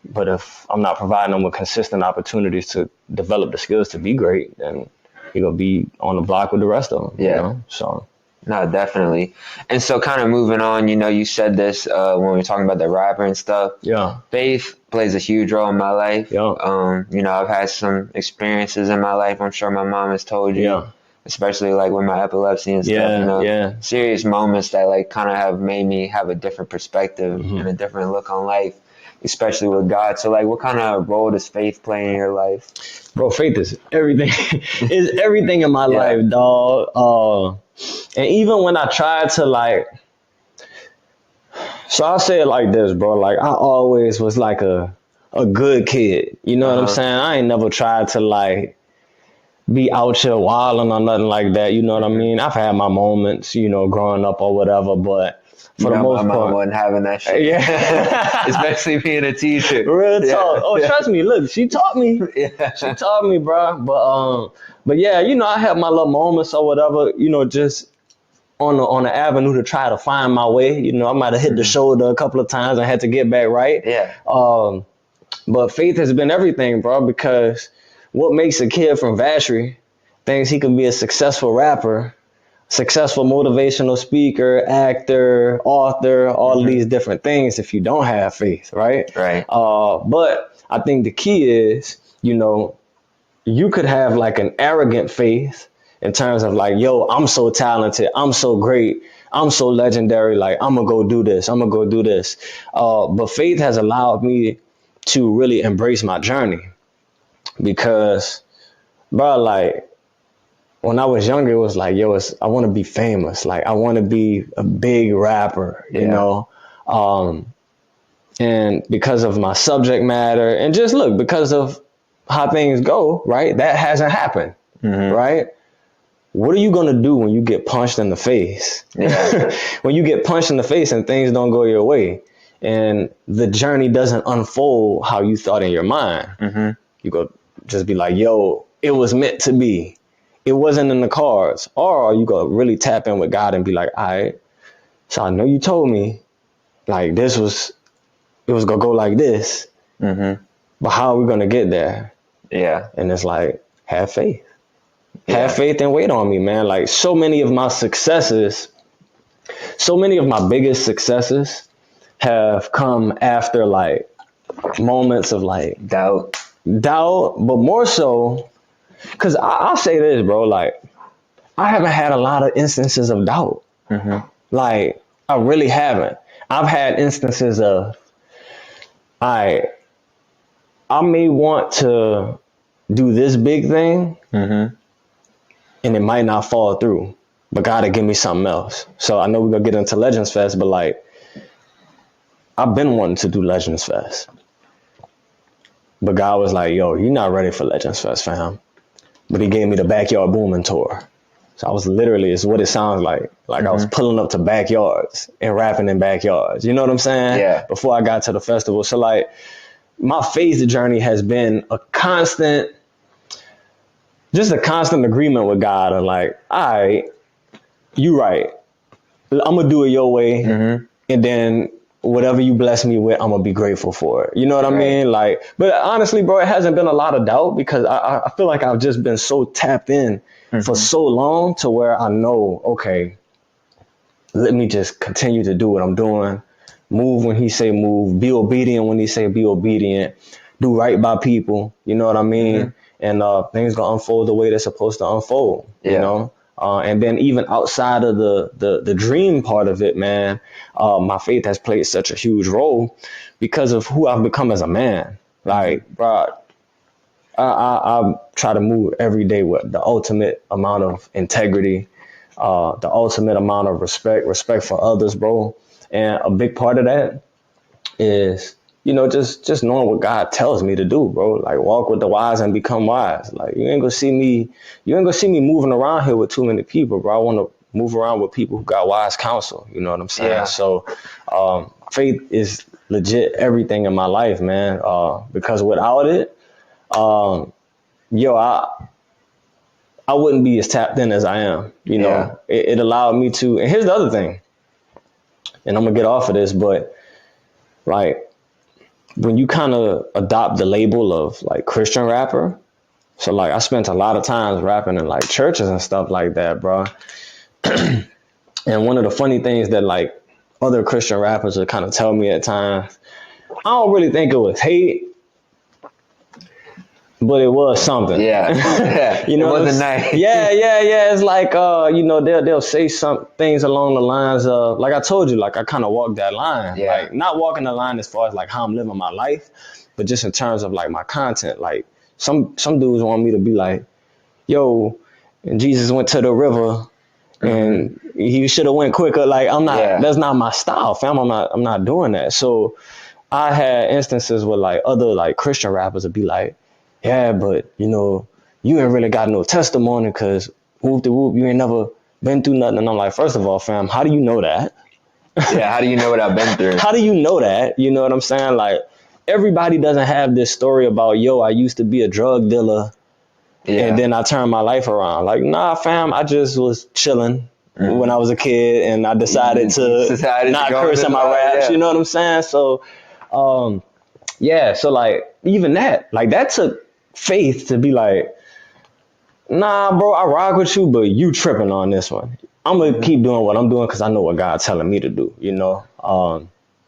But if I'm not providing them with consistent opportunities to develop the skills to be great, then you're going to be on the block with the rest of them. You know? So. No, definitely. And so kind of moving on, you know, you said this when we were talking about the rapper and stuff. Faith plays a huge role in my life. You know, I've had some experiences in my life. I'm sure my mom has told you, especially like with my epilepsy and stuff, you know, serious moments that like kind of have made me have a different perspective and a different look on life, especially with God. So like, what kind of role does faith play in your life? Bro, faith is everything. It's everything in my life, dog. And even when I tried to like, so I'll say it like this, bro. Like, I always was like a good kid. You know what I'm saying? I ain't never tried to like be out here wilding or nothing like that. You know what I mean? I've had my moments, you know, growing up or whatever, but for the most part, my mom wasn't having that shit. Especially being a teacher. Real talk. Oh, trust me. Look, she taught me. She taught me, bro. But yeah, you know, I had my little moments or whatever, you know, just on the avenue to try to find my way. You know, I might have hit the shoulder a couple of times and had to get back right. But faith has been everything, bro, because what makes a kid from Vacherie thinks he can be a successful rapper, successful motivational speaker, actor, author, all of these different things if you don't have faith, right? But I think the key is, you know, you could have like an arrogant faith in terms of like, yo, I'm so talented, I'm so great, I'm so legendary, like I'm gonna go do this, I'm gonna go do this. But faith has allowed me to really embrace my journey because, bro, like when I was younger, it was like, yo, I want to be famous, like I want to be a big rapper, you know. And because of my subject matter and just look, because of how things go, right? That hasn't happened, right? What are you going to do when you get punched in the face? When you get punched in the face and things don't go your way and the journey doesn't unfold how you thought in your mind, you go just be like, yo, it was meant to be. It wasn't in the cards. Or you go really tap in with God and be like, all right, so I know you told me like it was going to go like this, but how are we going to get there? And it's like, have faith. Have faith and wait on me, man. Like so many of my successes, so many of my biggest successes have come after like moments of like Doubt. but more so, because I'll say this, bro, like, I haven't had a lot of instances of doubt. Like, I really haven't. I've had instances of, I may want to do this big thing, and it might not fall through, but God will give me something else. So I know we're gonna get into Legends Fest, but like, I've been wanting to do Legends Fest, but God was like, "Yo, you're not ready for Legends Fest, fam." But He gave me the Backyard Booming tour. So I was literally, it's what it sounds like. Like I was pulling up to backyards and rapping in backyards. You know what I'm saying? Yeah. Before I got to the festival. So like, my faith journey has been a constant agreement with God. And like, all right, you right. I'm going to do it your way. And then whatever you bless me with, I'm going to be grateful for it. You know what I mean? Like, but honestly, bro, it hasn't been a lot of doubt because I feel like I've just been so tapped in for so long to where I know, okay, let me just continue to do what I'm doing. Move when He say move. Be obedient when He say be obedient. Do right by people. You know what I mean? And things gonna unfold the way they're supposed to unfold. You know. And then even outside of the dream part of it, man, my faith has played such a huge role because of who I've become as a man. Like, bro, I try to move every day with the ultimate amount of integrity, the ultimate amount of respect for others, bro. And a big part of that is, just knowing what God tells me to do, bro. Like, walk with the wise and become wise. Like, you ain't gonna see me moving around here with too many people, bro. I want to move around with people who got wise counsel. You know what I'm saying? Yeah. So, faith is legit everything in my life, man. Because without it, I wouldn't be as tapped in as I am. You know, it allowed me to. And here's the other thing, and I'm gonna get off of this, but like, when you kind of adopt the label of like Christian rapper, so like I spent a lot of times rapping in like churches and stuff like that, bro. And one of the funny things that like other Christian rappers would kind of tell me at times, I don't really think it was hate, but it was something. Yeah. You know, it wasn't nice. Yeah. It's like, they'll say some things along the lines of, like I told you, like I kind of walk that line. Yeah. Like, not walking the line as far as like how I'm living my life, but just in terms of like my content. Like, some dudes want me to be like, yo, and Jesus went to the river and He should have went quicker. Like, I'm not, that's not my style, fam. I'm not doing that. So I had instances where like other like Christian rappers would be like, yeah, but you ain't really got no testimony because whoop de whoop, you ain't never been through nothing. And I'm like, first of all, fam, how do you know that? Yeah, how do you know what I've been through? How do you know that? You know what I'm saying? Like, everybody doesn't have this story about, yo, I used to be a drug dealer and then I turned my life around. Like, nah, fam, I just was chilling when I was a kid and I decided to not curse in my raps. You know what I'm saying? So, so like, even that took faith to be like, nah, bro, I rock with you, but you tripping on this one. I'm gonna keep doing what I'm doing because I know what God's telling me to do,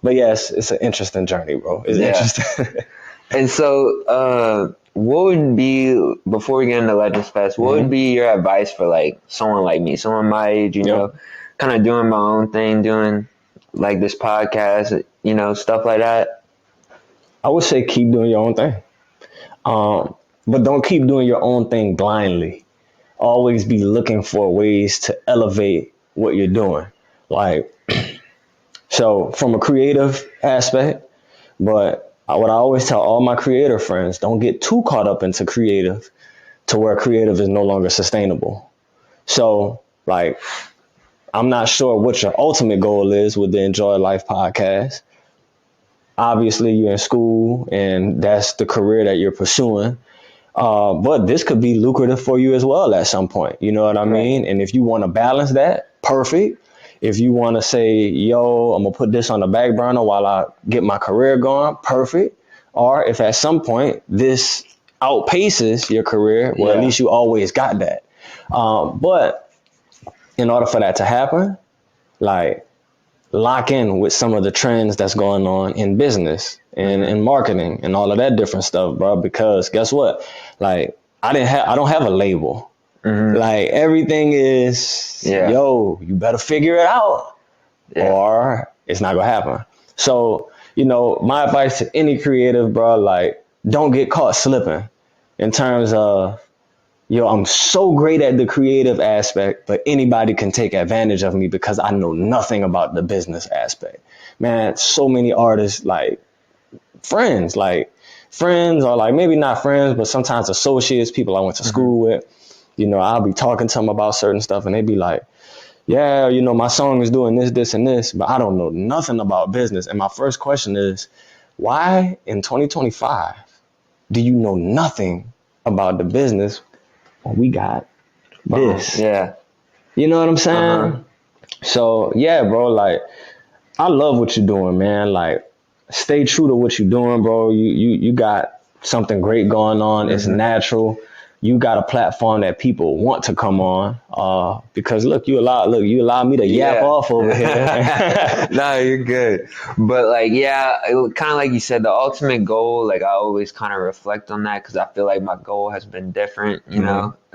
But yes, it's an interesting journey, bro. It's interesting. And so, what would be, before we get into Legends Fest, what would be your advice for like someone like me, someone my age, kind of doing my own thing, doing like this podcast, stuff like that? I would say keep doing your own thing. But don't keep doing your own thing blindly. Always be looking for ways to elevate what you're doing. Like, so from a creative aspect, but what I always tell all my creator friends, don't get too caught up into creative to where creative is no longer sustainable. So, like, I'm not sure what your ultimate goal is with the Enjoy Life podcast. Obviously, you're in school and that's the career that you're pursuing. But this could be lucrative for you as well at some point. You know what I mean? And if you want to balance that, perfect. If you want to say, yo, I'm going to put this on the back burner while I get my career going, perfect. Or if at some point this outpaces your career, well, at least you always got that. But in order for that to happen, like, lock in with some of the trends that's going on in business and in marketing and all of that different stuff, bro. Because guess what? Like I don't have a label. Like everything is, yo, you better figure it out or it's not gonna happen. So, my advice to any creative, bro, like don't get caught slipping in terms of, I'm so great at the creative aspect, but anybody can take advantage of me because I know nothing about the business aspect. Man, so many artists, like friends or like maybe not friends, but sometimes associates, people I went to school with, I'll be talking to them about certain stuff and they be like, yeah, my song is doing this, this, and this, but I don't know nothing about business. And my first question is, why in 2025 do you know nothing about the business when we got this? You know what I'm saying? So yeah, bro, like I love what you're doing, man. Like stay true to what you're doing, bro. You got something great going on. It's natural. You got a platform that people want to come on. Because look, you allow me to yap off over here. No, you're good. But like, it kind of like you said, the ultimate goal, like I always kind of reflect on that because I feel like my goal has been different,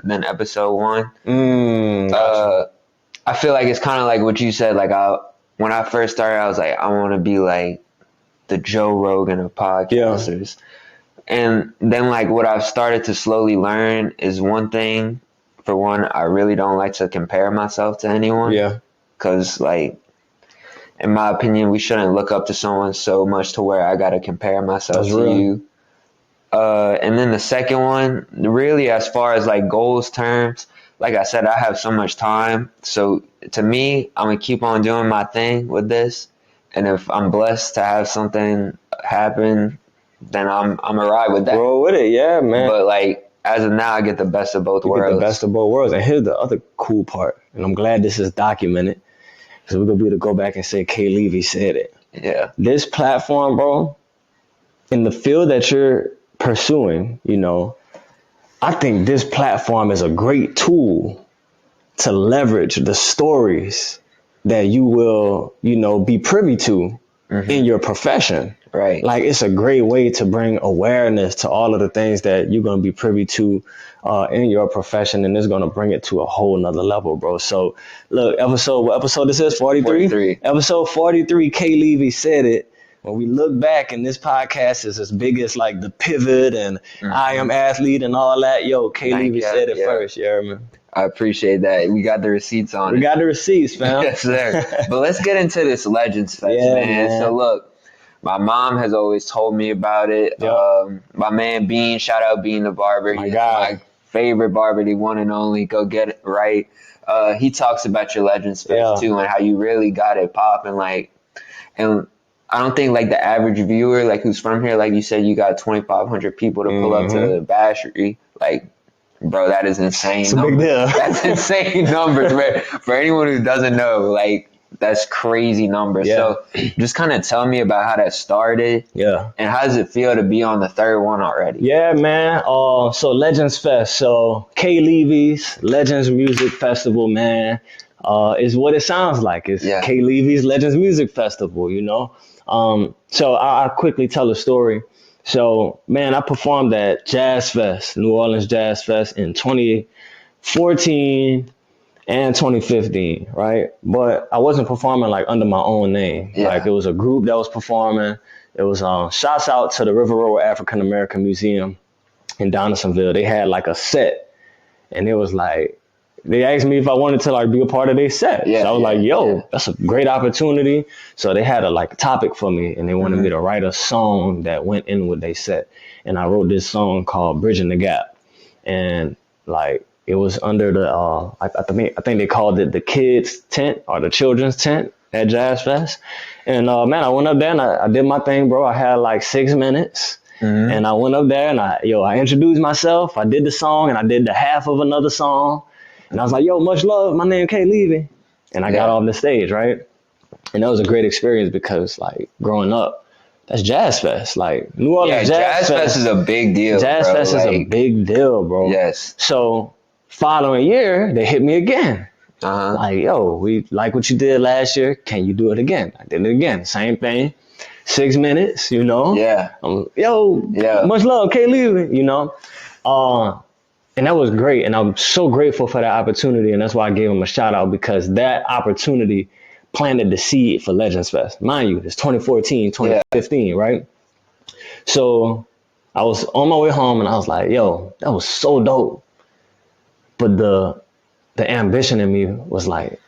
than episode 1. Gotcha. I feel like it's kind of like what you said. Like when I first started, I was like, I want to be like the Joe Rogan of podcasters. And then like what I've started to slowly learn is one thing. For one, I really don't like to compare myself to anyone. Yeah. Because like, in my opinion, we shouldn't look up to someone so much to where I got to compare myself to you. And then the second one, really as far as like goals terms, like I said, I have so much time. So to me, I'm going to keep on doing my thing with this. And if I'm blessed to have something happen, then I'm going to ride with that. Roll with it, yeah, man. But like, as of now, I get the best of both worlds. You get the best of both worlds. And here's the other cool part. And I'm glad this is documented. Because we're going to be able to go back and say K Levy said it. Yeah. This platform, bro, in the field that you're pursuing, I think this platform is a great tool to leverage the stories that you will, be privy to in your profession. Right. Like it's a great way to bring awareness to all of the things that you're going to be privy to in your profession. And it's going to bring it to a whole nother level, bro. So look, what episode this is? 43? Episode 43, K Levy said it. When we look back and this podcast is as big as like the pivot and I am athlete and all that, K Levy said it first. Yeah, man. I appreciate that. We got the receipts on it. We got the receipts, fam. Yes, sir. But let's get into this Legends Fest, man. So look, my mom has always told me about it. Yep. My man Bean, shout out Bean the barber. My He's God. my favorite barber, the one and only. Go get it right. He talks about your Legends Fest too and how you really got it popping. Like, and I don't think like the average viewer, like who's from here, like you said, you got 2,500 people to pull up to the Bashery. Like, bro, that is insane. It's a big deal. That's insane numbers. For anyone who doesn't know, like, that's crazy numbers. Yeah. So just kind of tell me about how that started. Yeah. And how does it feel to be on the third one already? Yeah, man. So Legends Fest. So K Levy's Legends Music Festival, man, is what it sounds like. It's K Levy's Legends Music Festival, So I'll quickly tell a story. So, man, I performed at Jazz Fest, New Orleans Jazz Fest in 2014 and 2015, right? But I wasn't performing like under my own name. Like it was a group that was performing. It was shouts out to the River Road African American Museum in Donaldsonville. They had like a set, and it was like they asked me if I wanted to like be a part of their set. So I was like, that's a great opportunity. So they had a topic for me, and they wanted me to write a song that went in with their set. And I wrote this song called Bridging the Gap. And like it was under the I think they called it the kids tent or the children's tent at Jazz Fest. And man, I went up there and I did my thing, bro. I had like 6 minutes. And I went up there and I introduced myself. I did the song and I did the half of another song. And I was like, much love. My name K Levy. And I got off the stage, right? And that was a great experience because, like, growing up, that's Jazz Fest. Like, New Orleans Jazz Fest is a big deal, Jazz Fest is a big deal, bro. Yes. So, following year, they hit me again. Like, yo, we like what you did last year. Can you do it again? I did it again. Same thing. 6 minutes, you know? Yeah. Much love, K Levy, you know? And that was great. And I'm so grateful for that opportunity. And that's why I gave him a shout out, because that opportunity planted the seed for Legends Fest. Mind you, it's 2014, 2015, right? So I was on my way home and I was like, yo, that was so dope. But the ambition in me was like,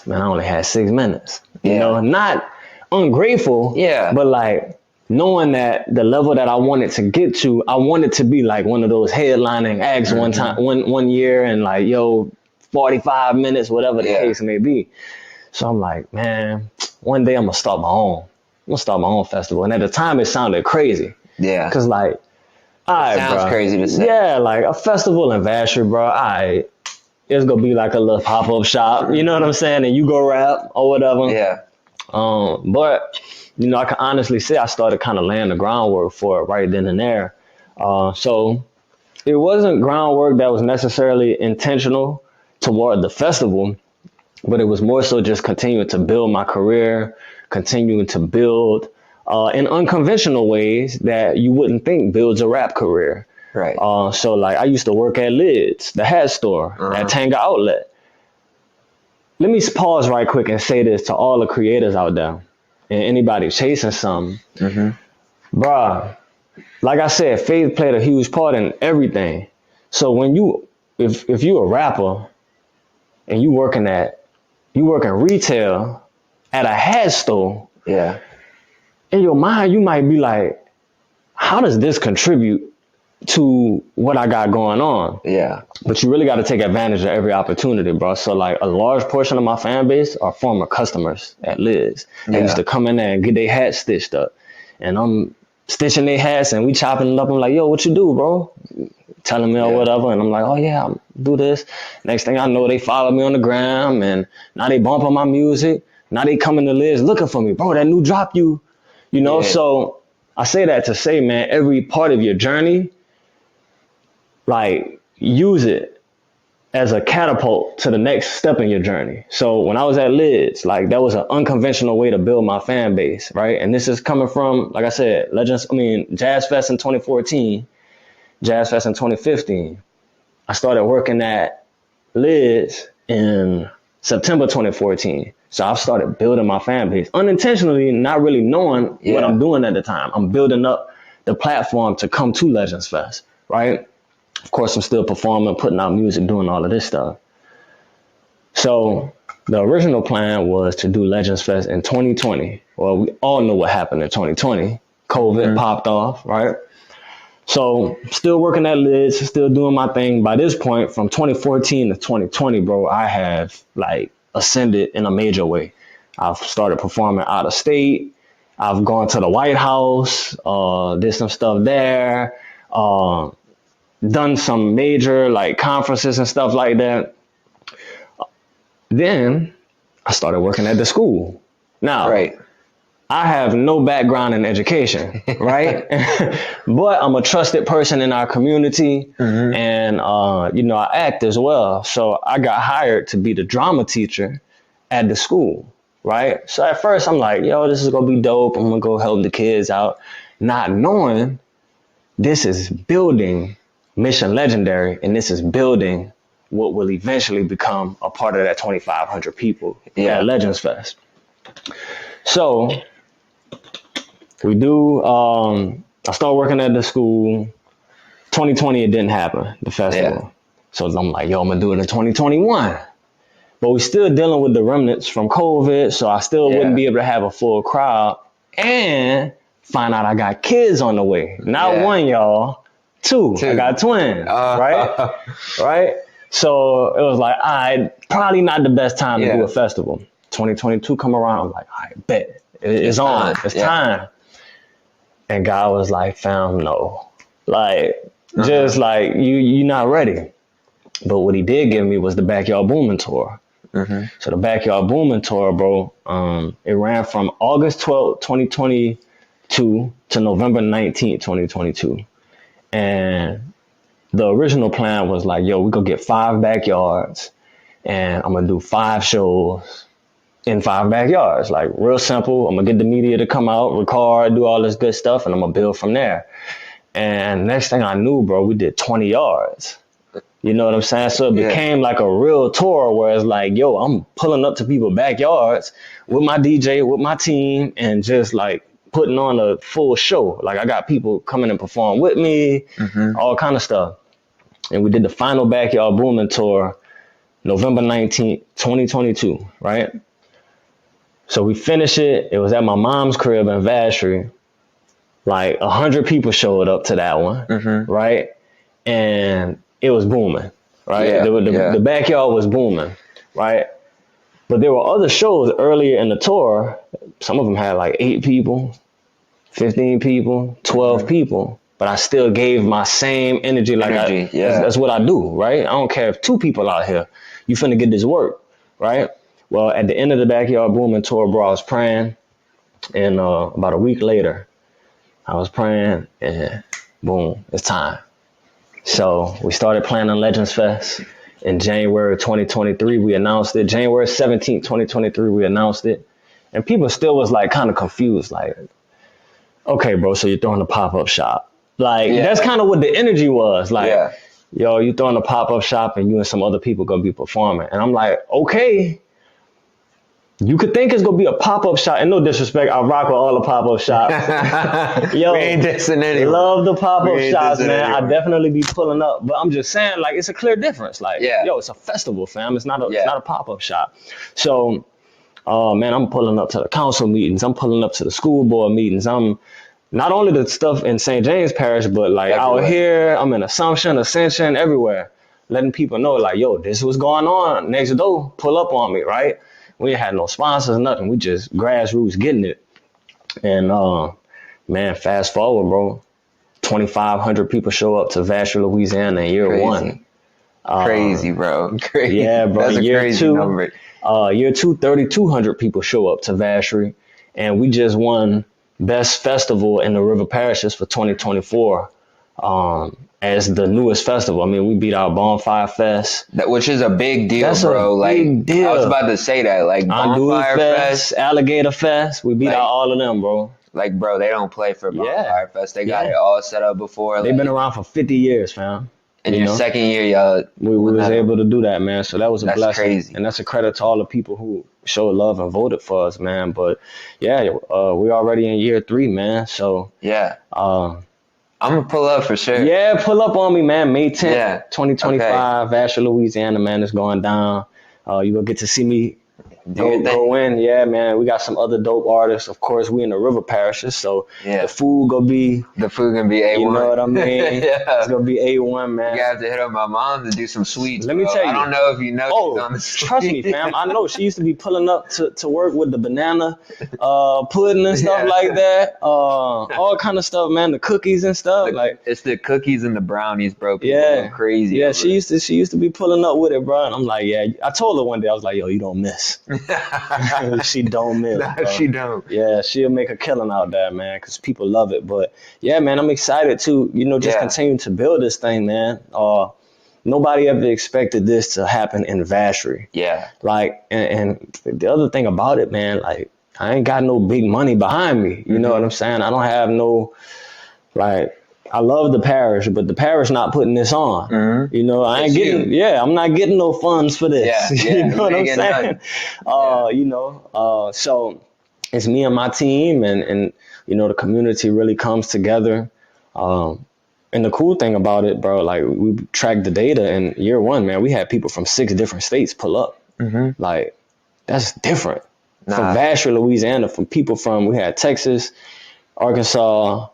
man, I only had 6 minutes. You know, not ungrateful, but like knowing that the level that I wanted to get to, I wanted to be like one of those headlining acts one year and like, yo, 45 minutes, whatever the case may be. So I'm like, man, one day I'm gonna start my own. I'm gonna start my own festival. And at the time it sounded crazy. Yeah. Cause like, all right, sounds crazy to say. Yeah, like a festival in Vassar, bro. All right. It's gonna be like a little pop-up shop, you know what I'm saying? And you go rap or whatever. Yeah. But you know, I can honestly say I started kind of laying the groundwork for it right then and there. So it wasn't groundwork that was necessarily intentional toward the festival, but it was more so just continuing to build my career, continuing to build in unconventional ways that you wouldn't think builds a rap career. Right. So like I used to work at Lids, the hat store, at Tanga Outlet. Let me pause right quick and say this to all the creators out there and anybody chasing something. Bruh, like I said, faith played a huge part in everything. So when if you a rapper and you working retail at a hat store, in your mind you might be like, how does this contribute to what I got going on? Yeah. But you really got to take advantage of every opportunity, bro. So like a large portion of my fan base are former customers at Liz. They used to come in there and get their hats stitched up. And I'm stitching their hats and we chopping it up. I'm like, yo, what you do, bro? Telling me or whatever. And I'm like, oh yeah, I do this. Next thing I know, they follow me on the gram and now they bumping my music. Now they coming to Liz looking for me. Bro, that new drop you know? So I say that to say, man, every part of your journey, like use it as a catapult to the next step in your journey. So when I was at Lids, like that was an unconventional way to build my fan base, right? And this is coming from, like I said, Jazz Fest in 2014, Jazz Fest in 2015. I started working at Lids in September 2014. So I've started building my fan base unintentionally, not really knowing what I'm doing at the time. I'm building up the platform to come to Legends Fest, right? Of course, I'm still performing, putting out music, doing all of this stuff. So the original plan was to do Legends Fest in 2020. Well, we all know what happened in 2020. COVID popped off, right? So still working at Lids, still doing my thing. By this point, from 2014 to 2020, bro, I have like ascended in a major way. I've started performing out of state. I've gone to the White House, did some stuff there. Done some major like conferences and stuff like that. Then I started working at the school. Now, I have no background in education, right? But I'm a trusted person in our community and, you know, I act as well. So I got hired to be the drama teacher at the school, right? So at first I'm like, yo, this is going to be dope. I'm going to go help the kids out. Not knowing this is building Mission Legendary, and this is building what will eventually become a part of that 2,500 people at Legends Fest. So we do, I started working at the school. 2020, it didn't happen, the festival. So I'm like, yo, I'm gonna do it in 2021. But we're still dealing with the remnants from COVID, so I still wouldn't be able to have a full crowd. And find out I got kids on the way. Not one, y'all. Two. I got twins, right? Right? So it was like, all right, probably not the best time to do a festival. 2022 come around, I'm like, all right, bet. It's on. It's time. And God was like, fam, no. Like, just like, you're not ready. But what he did give me was the Backyard Booming Tour. So the Backyard Booming Tour, bro, it ran from August 12th, 2022 to November 19th, 2022. And the original plan was like, yo, we go get 5 backyards and I'm gonna do 5 shows in 5 backyards. Like real simple. I'm gonna get the media to come out, record, do all this good stuff, and I'm gonna build from there. And next thing I knew, bro, we did 20 yards. You know what I'm saying? So it became like a real tour where it's like, yo, I'm pulling up to people's backyards with my DJ, with my team, and just like putting on a full show. Like I got people coming and perform with me, all kind of stuff. And we did the final Backyard Booming tour November 19th, 2022, right? So we finished it. It was at my mom's crib in Vacherie. Like 100 people showed up to that one, right? And it was booming, right? Yeah, the backyard was booming, right? But there were other shows earlier in the tour. Some of them had like 8 people, 15 people, 12 people. But I still gave my same energy. That's what I do, right? I don't care if 2 people out here. You finna get this work, right? Well, at the end of the Backyard Booming tour, bro, I was praying. And about a week later, I was praying and boom, it's time. So we started planning Legends Fest in January 2023. We announced it. January 17th, 2023, we announced it. And people still was like kind of confused. Like, okay, bro, so you're throwing a pop-up shop. Like, that's kind of what the energy was. Like, yo, you throwing a pop-up shop and you and some other people going to be performing. And I'm like, okay. You could think it's gonna be a pop-up shop, and no disrespect, I rock with all the pop-up shops. Yo, we ain't dissing anyone. Love the pop-up shops, man. I definitely be pulling up, but I'm just saying, like, it's a clear difference. Like, yo, it's a festival, fam. It's not a pop-up shop. So, man, I'm pulling up to the council meetings. I'm pulling up to the school board meetings. I'm not only the stuff in St. James Parish, but like out here, I'm in Ascension, everywhere, letting people know, like, yo, this is what's going on next door. Pull up on me, right? We ain't had no sponsors, nothing. We just grassroots getting it. And, man, fast forward, bro. 2,500 people show up to Vacherie, Louisiana in year 1. Crazy, bro. Crazy. Yeah, bro. That's a crazy number. Year 2, 3,200 people show up to Vacherie. And we just won Best Festival in the River Parishes for 2024. As the newest festival. I mean, we beat out Bonfire Fest. Which is a big deal, That's bro. A big deal. I was about to say that. Like, Bonfire Fest, Alligator Fest. We beat out all of them, bro. Like, bro, they don't play for Bonfire Fest. They got it all set up before. They've been around for 50 years, fam. In your second year, y'all. We was able to do that, man. So that was a blessing. Crazy. And that's a credit to all the people who showed love and voted for us, man. But, yeah, we're already in year 3, man. So, I'm going to pull up for sure. Yeah, pull up on me, man. May 10th, 2025, Vacherie, Louisiana, man. It's going down. You will get to see me go in. Yeah, man. We got some other dope artists. Of course, we in the River Parishes, so the food gonna be A1. You know what I mean? It's gonna be A1, man. You have to hit up my mom to do some sweets. Let me tell you. I don't know if you know. Oh, trust me, fam. I know she used to be pulling up to work with the banana pudding and stuff like that. All kind of stuff, man. The cookies and stuff. Like it's the cookies and the brownies, bro. People go crazy. Yeah, she used to be pulling up with it, bro. And I'm like, yeah. I told her one day, I was like, yo, you don't miss. She don't miss. No, she don't. Yeah, she'll make a killing out there, man, because people love it. But yeah, man, I'm excited to, just continue to build this thing, man. Nobody ever expected this to happen in Vacherie. Yeah. Like, and the other thing about it, man, like, I ain't got no big money behind me. You know what I'm saying? I don't have no, like, I love the parish, but the parish not putting this on. You know, I ain't getting, I'm not getting no funds for this. You know what I'm saying? So it's me and my team and the community really comes together. And the cool thing about it, bro, like we tracked the data in year 1, man, we had people from 6 different states pull up. Like, that's different. From Vacherie, Louisiana, from people we had Texas, Arkansas,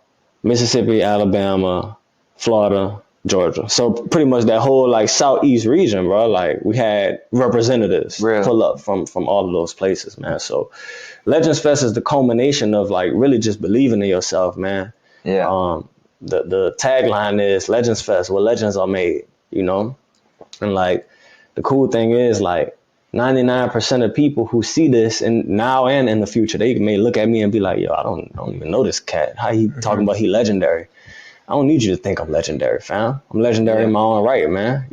Mississippi, Alabama, Florida, Georgia. So pretty much that whole like southeast region, bro. Like we had representatives pull up from all of those places, man. So Legends Fest is the culmination of like really just believing in yourself, man. Yeah. The tagline is Legends Fest, where legends are made, And like the cool thing is like 99% of people who see this and now and in the future, they may look at me and be like, yo, I don't even know this cat. How he talking about he legendary? I don't need you to think I'm legendary, fam. I'm legendary in my own right, man.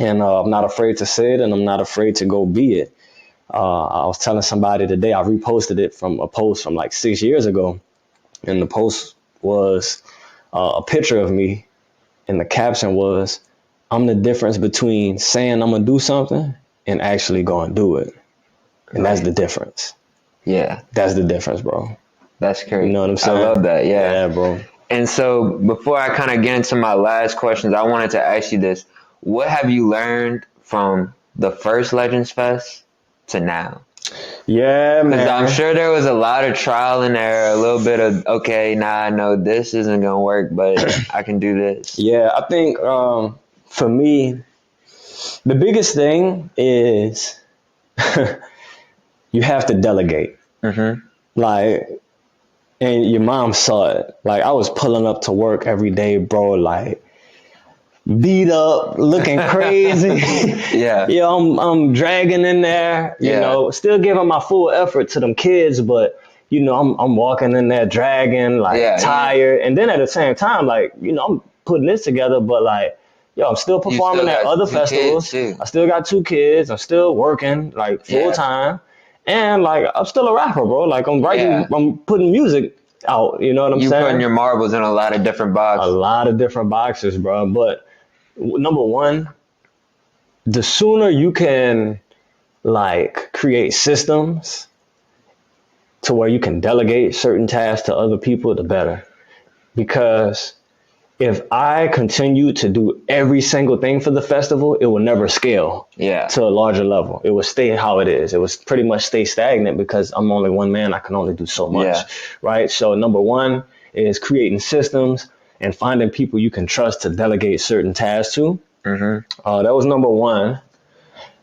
And I'm not afraid to say it, and I'm not afraid to go be it. I was telling somebody today, I reposted it from a post from like 6 years ago. And the post was a picture of me. And the caption was, I'm the difference between saying I'm going to do something and actually going to do it. And that's the difference. Yeah. That's the difference, bro. That's crazy. You know what I'm saying? I love that. Yeah. Yeah, bro. And so before I kind of get into my last questions, I wanted to ask you this. What have you learned from the first Legends Fest to now? Yeah, Because I'm man. sure there was a lot of trial and error, a little bit of, okay, now I know this isn't going to work, but I can do this. Yeah, I think for me, the biggest thing is you have to delegate. Mm-hmm. Like, and your mom saw it. Like, I was pulling up to work every day, bro, like, beat up, looking crazy. Yeah. Yeah, I'm dragging in there, you Yeah. know, still giving my full effort to them kids, but you know, I'm walking in there dragging, like Yeah. tired, and then at the same time, like, you know, I'm putting this together, but like, yo, I'm still You still performing at got other 2 kids, festivals. too. I still got 2 kids. I'm still working like full Yeah. time, and like I'm still a rapper, bro. Like I'm writing, Yeah. I'm putting music out. You know what I'm You putting saying? your marbles in a lot of different A boxes. lot of different boxes, bro. But number one, the sooner you can like create systems to where you can delegate certain tasks to other people, the better. Because if I continue to do every single thing for the festival, it will never scale Yeah. to a larger level. It will stay how it is. It will pretty much stay stagnant because I'm only one man. I can only do so much, Yeah. right? So number one is creating systems and finding people you can trust to delegate certain tasks to. That was number one.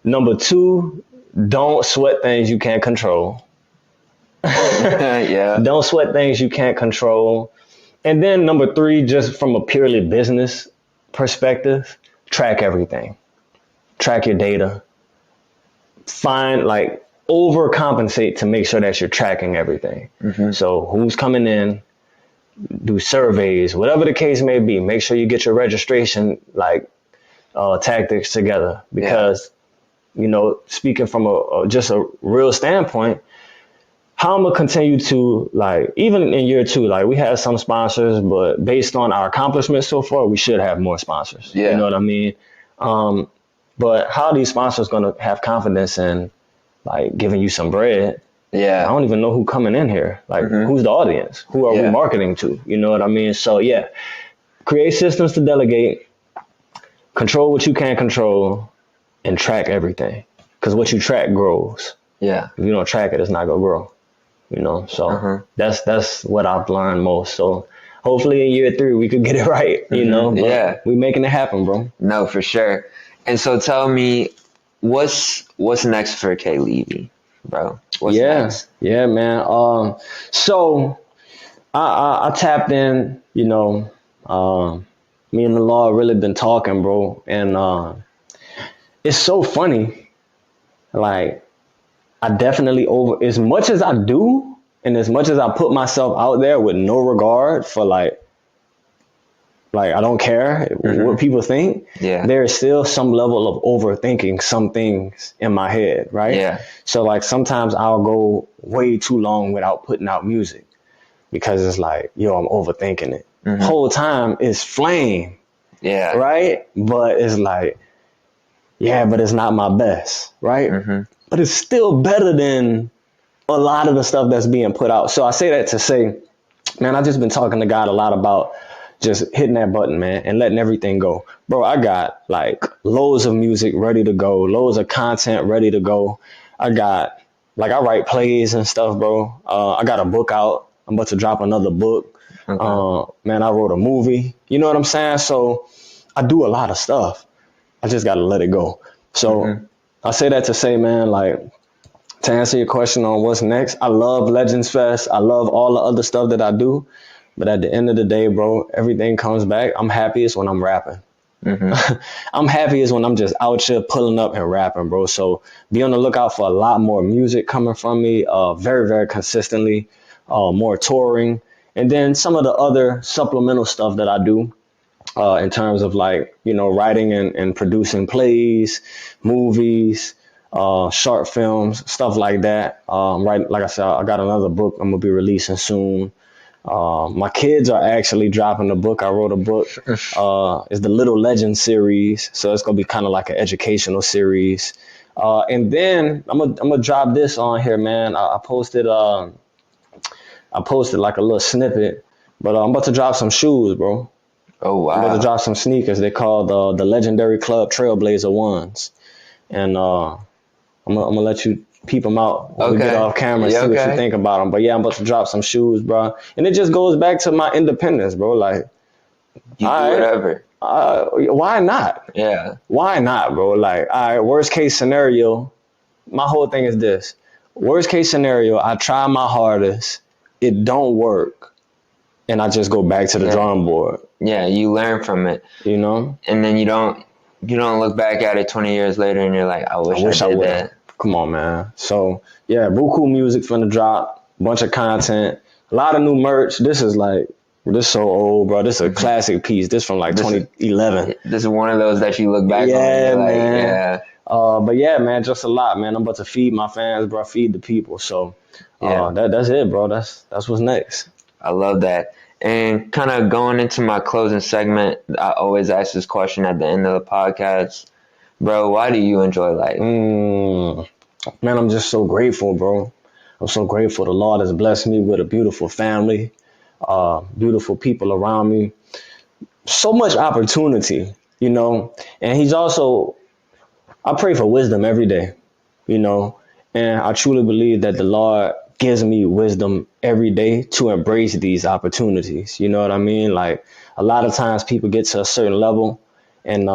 Number two, don't sweat things you can't control. Yeah. Don't sweat things you can't control. And then number three, just from a purely business perspective, track everything. Track your data. Find like overcompensate to make sure that you're tracking everything. So who's coming in, do surveys, whatever the case may be. Make sure you get your registration like tactics together because you know, speaking from just a real standpoint, how I'm gonna continue to like, even in year two, like we had some sponsors, but based on our accomplishments so far, we should have more sponsors. Yeah. You know what I mean? But how are these sponsors gonna have confidence in like giving you some bread? Yeah. I don't even know who coming in here. Like, who's the audience? Who are we marketing to? You know what I mean? So yeah, create systems to delegate, control what you can't control, and track everything. Because what you track grows. Yeah. If you don't track it, it's not gonna grow. You know, so that's what I've learned most. So hopefully in year three we could get it right. You know, but we making it happen, bro. No, for sure. And so tell me, what's next for K Levy, bro? What's next? Yeah, man. So I tapped in. You know, me and the law really been talking, bro, and it's so funny. Like I definitely over as much as I do and as much as I put myself out there with no regard for like I don't care what people think. Yeah. There is still some level of overthinking some things in my head, right? Yeah. So like sometimes I'll go way too long without putting out music because it's like, yo, I'm overthinking it. Whole time is flame. Yeah. Right? But it's like, yeah, but it's not my best, right? But it's still better than a lot of the stuff that's being put out. So I say that to say, man, I've just been talking to God a lot about just hitting that button, man, and letting everything go. Bro, I got like loads of music ready to go, loads of content ready to go. I got, like, I write plays and stuff, bro. I got a book out. I'm about to drop another book. Man, I wrote a movie. You know what I'm saying? So I do a lot of stuff. I just got to let it go. So I say that to say, man, like, to answer your question on what's next, I love Legends Fest. I love all the other stuff that I do. But at the end of the day, bro, everything comes back. I'm happiest when I'm rapping. I'm happiest when I'm just out here pulling up and rapping, bro. So be on the lookout for a lot more music coming from me, very, very consistently, more touring. And then some of the other supplemental stuff that I do. in terms of like, writing and producing plays, movies, short films, stuff like that. Right, like I said, I got another book I'm gonna be releasing soon. My kids are actually dropping a book. I wrote a book. It's the Little Legend series, so it's gonna be kind of like an educational series. And then I'm gonna drop this on here, man. I posted like a little snippet, but I'm about to drop some shoes, bro. Oh I'm about to wow. drop some sneakers. They called the Legendary Club Trailblazer ones, and I'm gonna let you peep them out when we get Okay. off camera and Yeah, see what you okay. think about them. But yeah, I'm about to drop some shoes, bro. And it just goes back to my independence, bro. Like, You do all right, whatever. why not? Yeah. Why not, bro? Like, all right, worst case scenario, my whole thing is this. Worst case scenario, I try my hardest, it don't work, and I just go back to the Yeah. drawing board, Yeah, you learn from it. you know? And then you don't look back at it 20 years later and you're like, I I wish I wish I did would have. that. Come on, man. So yeah, buku music finna drop, bunch of content, a lot of new merch. This so old, bro. This is a Hmm. classic piece. This from like This is 2011. this is one of those that you look back on and Yeah, you're like, man. yeah, But yeah, man, just a lot, man. I'm about to feed my fans, bro. Feed the people. So yeah. that's it, bro. That's what's next. I love that. And kind of going into my closing segment, I always ask this question at the end of the podcast. Bro, why do you enjoy life? Mm, man, I'm just so grateful, bro. I'm so grateful. The Lord has blessed me with a beautiful family, beautiful people around me, so much opportunity, and he's also, I pray for wisdom every day, you know, and I truly believe that the Lord gives me wisdom every day to embrace these opportunities. You know what I mean? Like a lot of times people get to a certain level and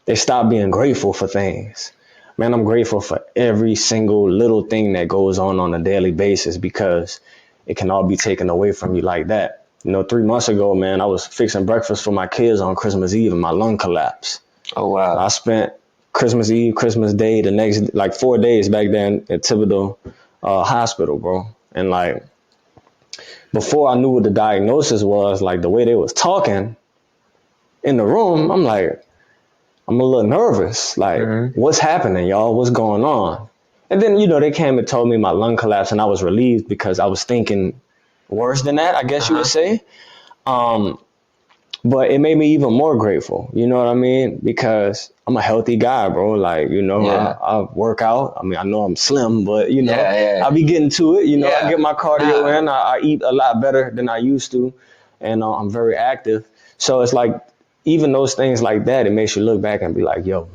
they stop being grateful for things. Man, I'm grateful for every single little thing that goes on a daily basis because it can all be taken away from you like that. 3 months ago, man, I was fixing breakfast for my kids on Christmas Eve and my lung collapsed. Oh I wow. spent Christmas Eve, Christmas Day, the next like 4 days back then at Thibodeau Hospital, bro. And like before I knew what the diagnosis was, like the way they was talking in the room, I'm a little nervous. Like, Hmm. what's happening, y'all? What's going on? And then, they came and told me my lung collapse, and I was relieved because I was thinking worse than that, I guess you would Uh-huh. say. Um, but it made me even more grateful. You know what I mean? Because I'm a healthy guy, bro. Like, Yeah. I work out. I mean, I know I'm slim, but Yeah, I yeah. be getting to it. I Yeah. get my cardio Nah. in. I eat a lot better than I used to, and I'm very active. So it's like even those things like that, it makes you look back and be like, yo,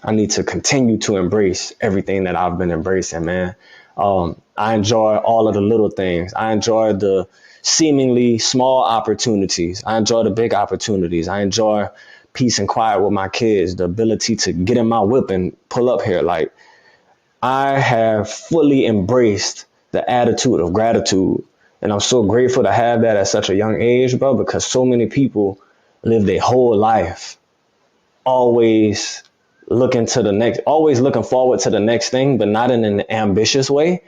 I need to continue to embrace everything that I've been embracing, man. I enjoy all of the little things. I enjoy the seemingly small opportunities. I enjoy the big opportunities. I enjoy peace and quiet with my kids, the ability to get in my whip and pull up here. Like, I have fully embraced the attitude of gratitude. And I'm so grateful to have that at such a young age, bro, because so many people live their whole life always always looking forward to the next thing, but not in an ambitious way,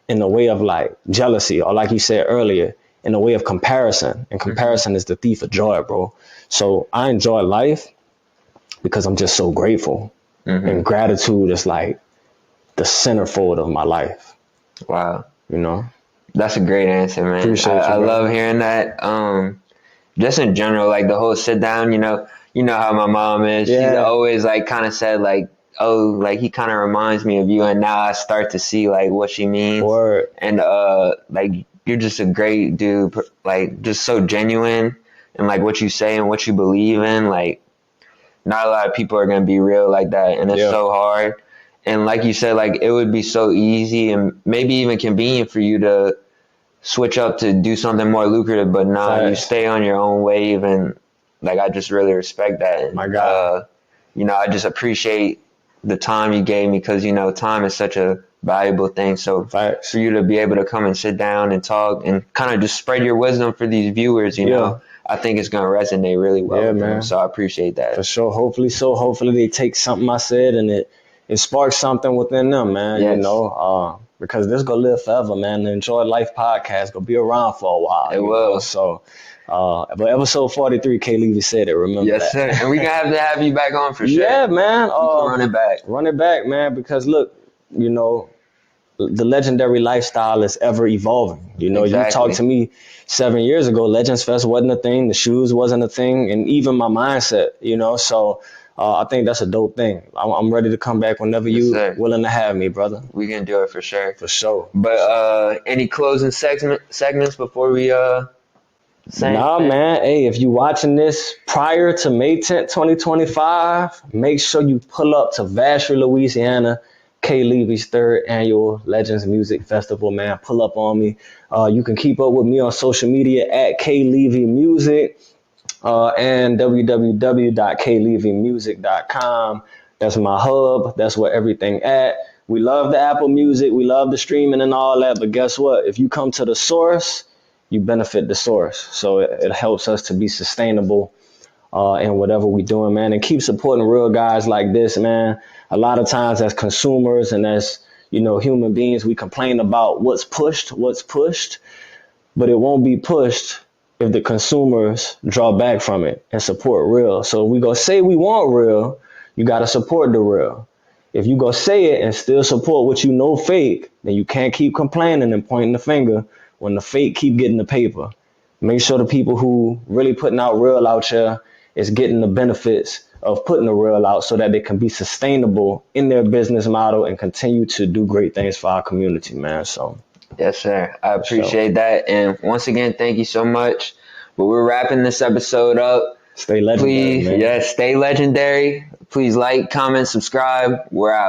in the way of like jealousy, or like you said earlier, in the way of comparison. And Hmm. comparison is the thief of joy, bro. So I enjoy life because I'm just so grateful. And Hmm. gratitude is like the centerfold of my life, Wow. you know? That's a great answer, man. I, Appreciate you, I bro. love hearing that. Just in general, like the whole sit down, you know how my mom is. She's Yeah, always like kind of said like, oh, like he kind of reminds me of you, and now I start to see like what she means, word. and like you're just a great dude, like just so genuine, and like what you say and what you believe in, like not a lot of people are gonna be real like that, and it's Yeah, so hard. And like you said, like it would be so easy and maybe even convenient for you to switch up to do something more lucrative, but nah, you facts. stay on your own wave, and like I just really respect that, My and God. I just appreciate the time you gave me because time is such a valuable thing. So for Facts. you to be able to come and sit down and talk and kind of just spread your wisdom for these viewers, Yeah, I think it's gonna resonate really well yeah, with them. man. So I appreciate For that. sure. Hopefully so. Hopefully they take something I said and it sparks something within them, man. Yes. because this gonna live forever, man. The Enjoy Life podcast gonna be around for a while. It will. So, but episode 43, K Levy said it. Remember yes, that. sir. And we gonna have you back on for sure. Yeah, man. You can run it back. Run it back, man. Because look, the legendary lifestyle is ever evolving. Exactly. You talked to me 7 years ago, Legends Fest wasn't a thing, the shoes wasn't a thing, and even my mindset, so I think that's a dope thing. I'm ready to come back whenever you willing to have me, brother. We can do it for sure. For sure. But any closing segments before we man. Hey, if you watching this prior to May 10th, 2025, make sure you pull up to Vacherie, Louisiana, K Levy's third annual Legends Music Festival, man. Pull up on me. You can keep up with me on social media at K Levy Music and www.klevymusic.com. That's my hub. That's where everything at. We love the Apple Music. We love the streaming and all that. But guess what? If you come to the source, you benefit the source. So it helps us to be sustainable in whatever we're doing, man. And keep supporting real guys like this, man. A lot of times as consumers and as, human beings, we complain about what's pushed, but it won't be pushed if the consumers draw back from it and support real. So we go say we want real, you got to support the real. If you go say it and still support what you know fake, then you can't keep complaining and pointing the finger when the fake keep getting the paper. Make sure the people who really putting out real out here is getting the benefits of putting the real out so that they can be sustainable in their business model and continue to do great things for our community, man. So, yes, sir. I appreciate that. And once again, thank you so much. But we're wrapping this episode up. Stay legendary, please, man. Yes, stay legendary. Please like, comment, subscribe. We're out.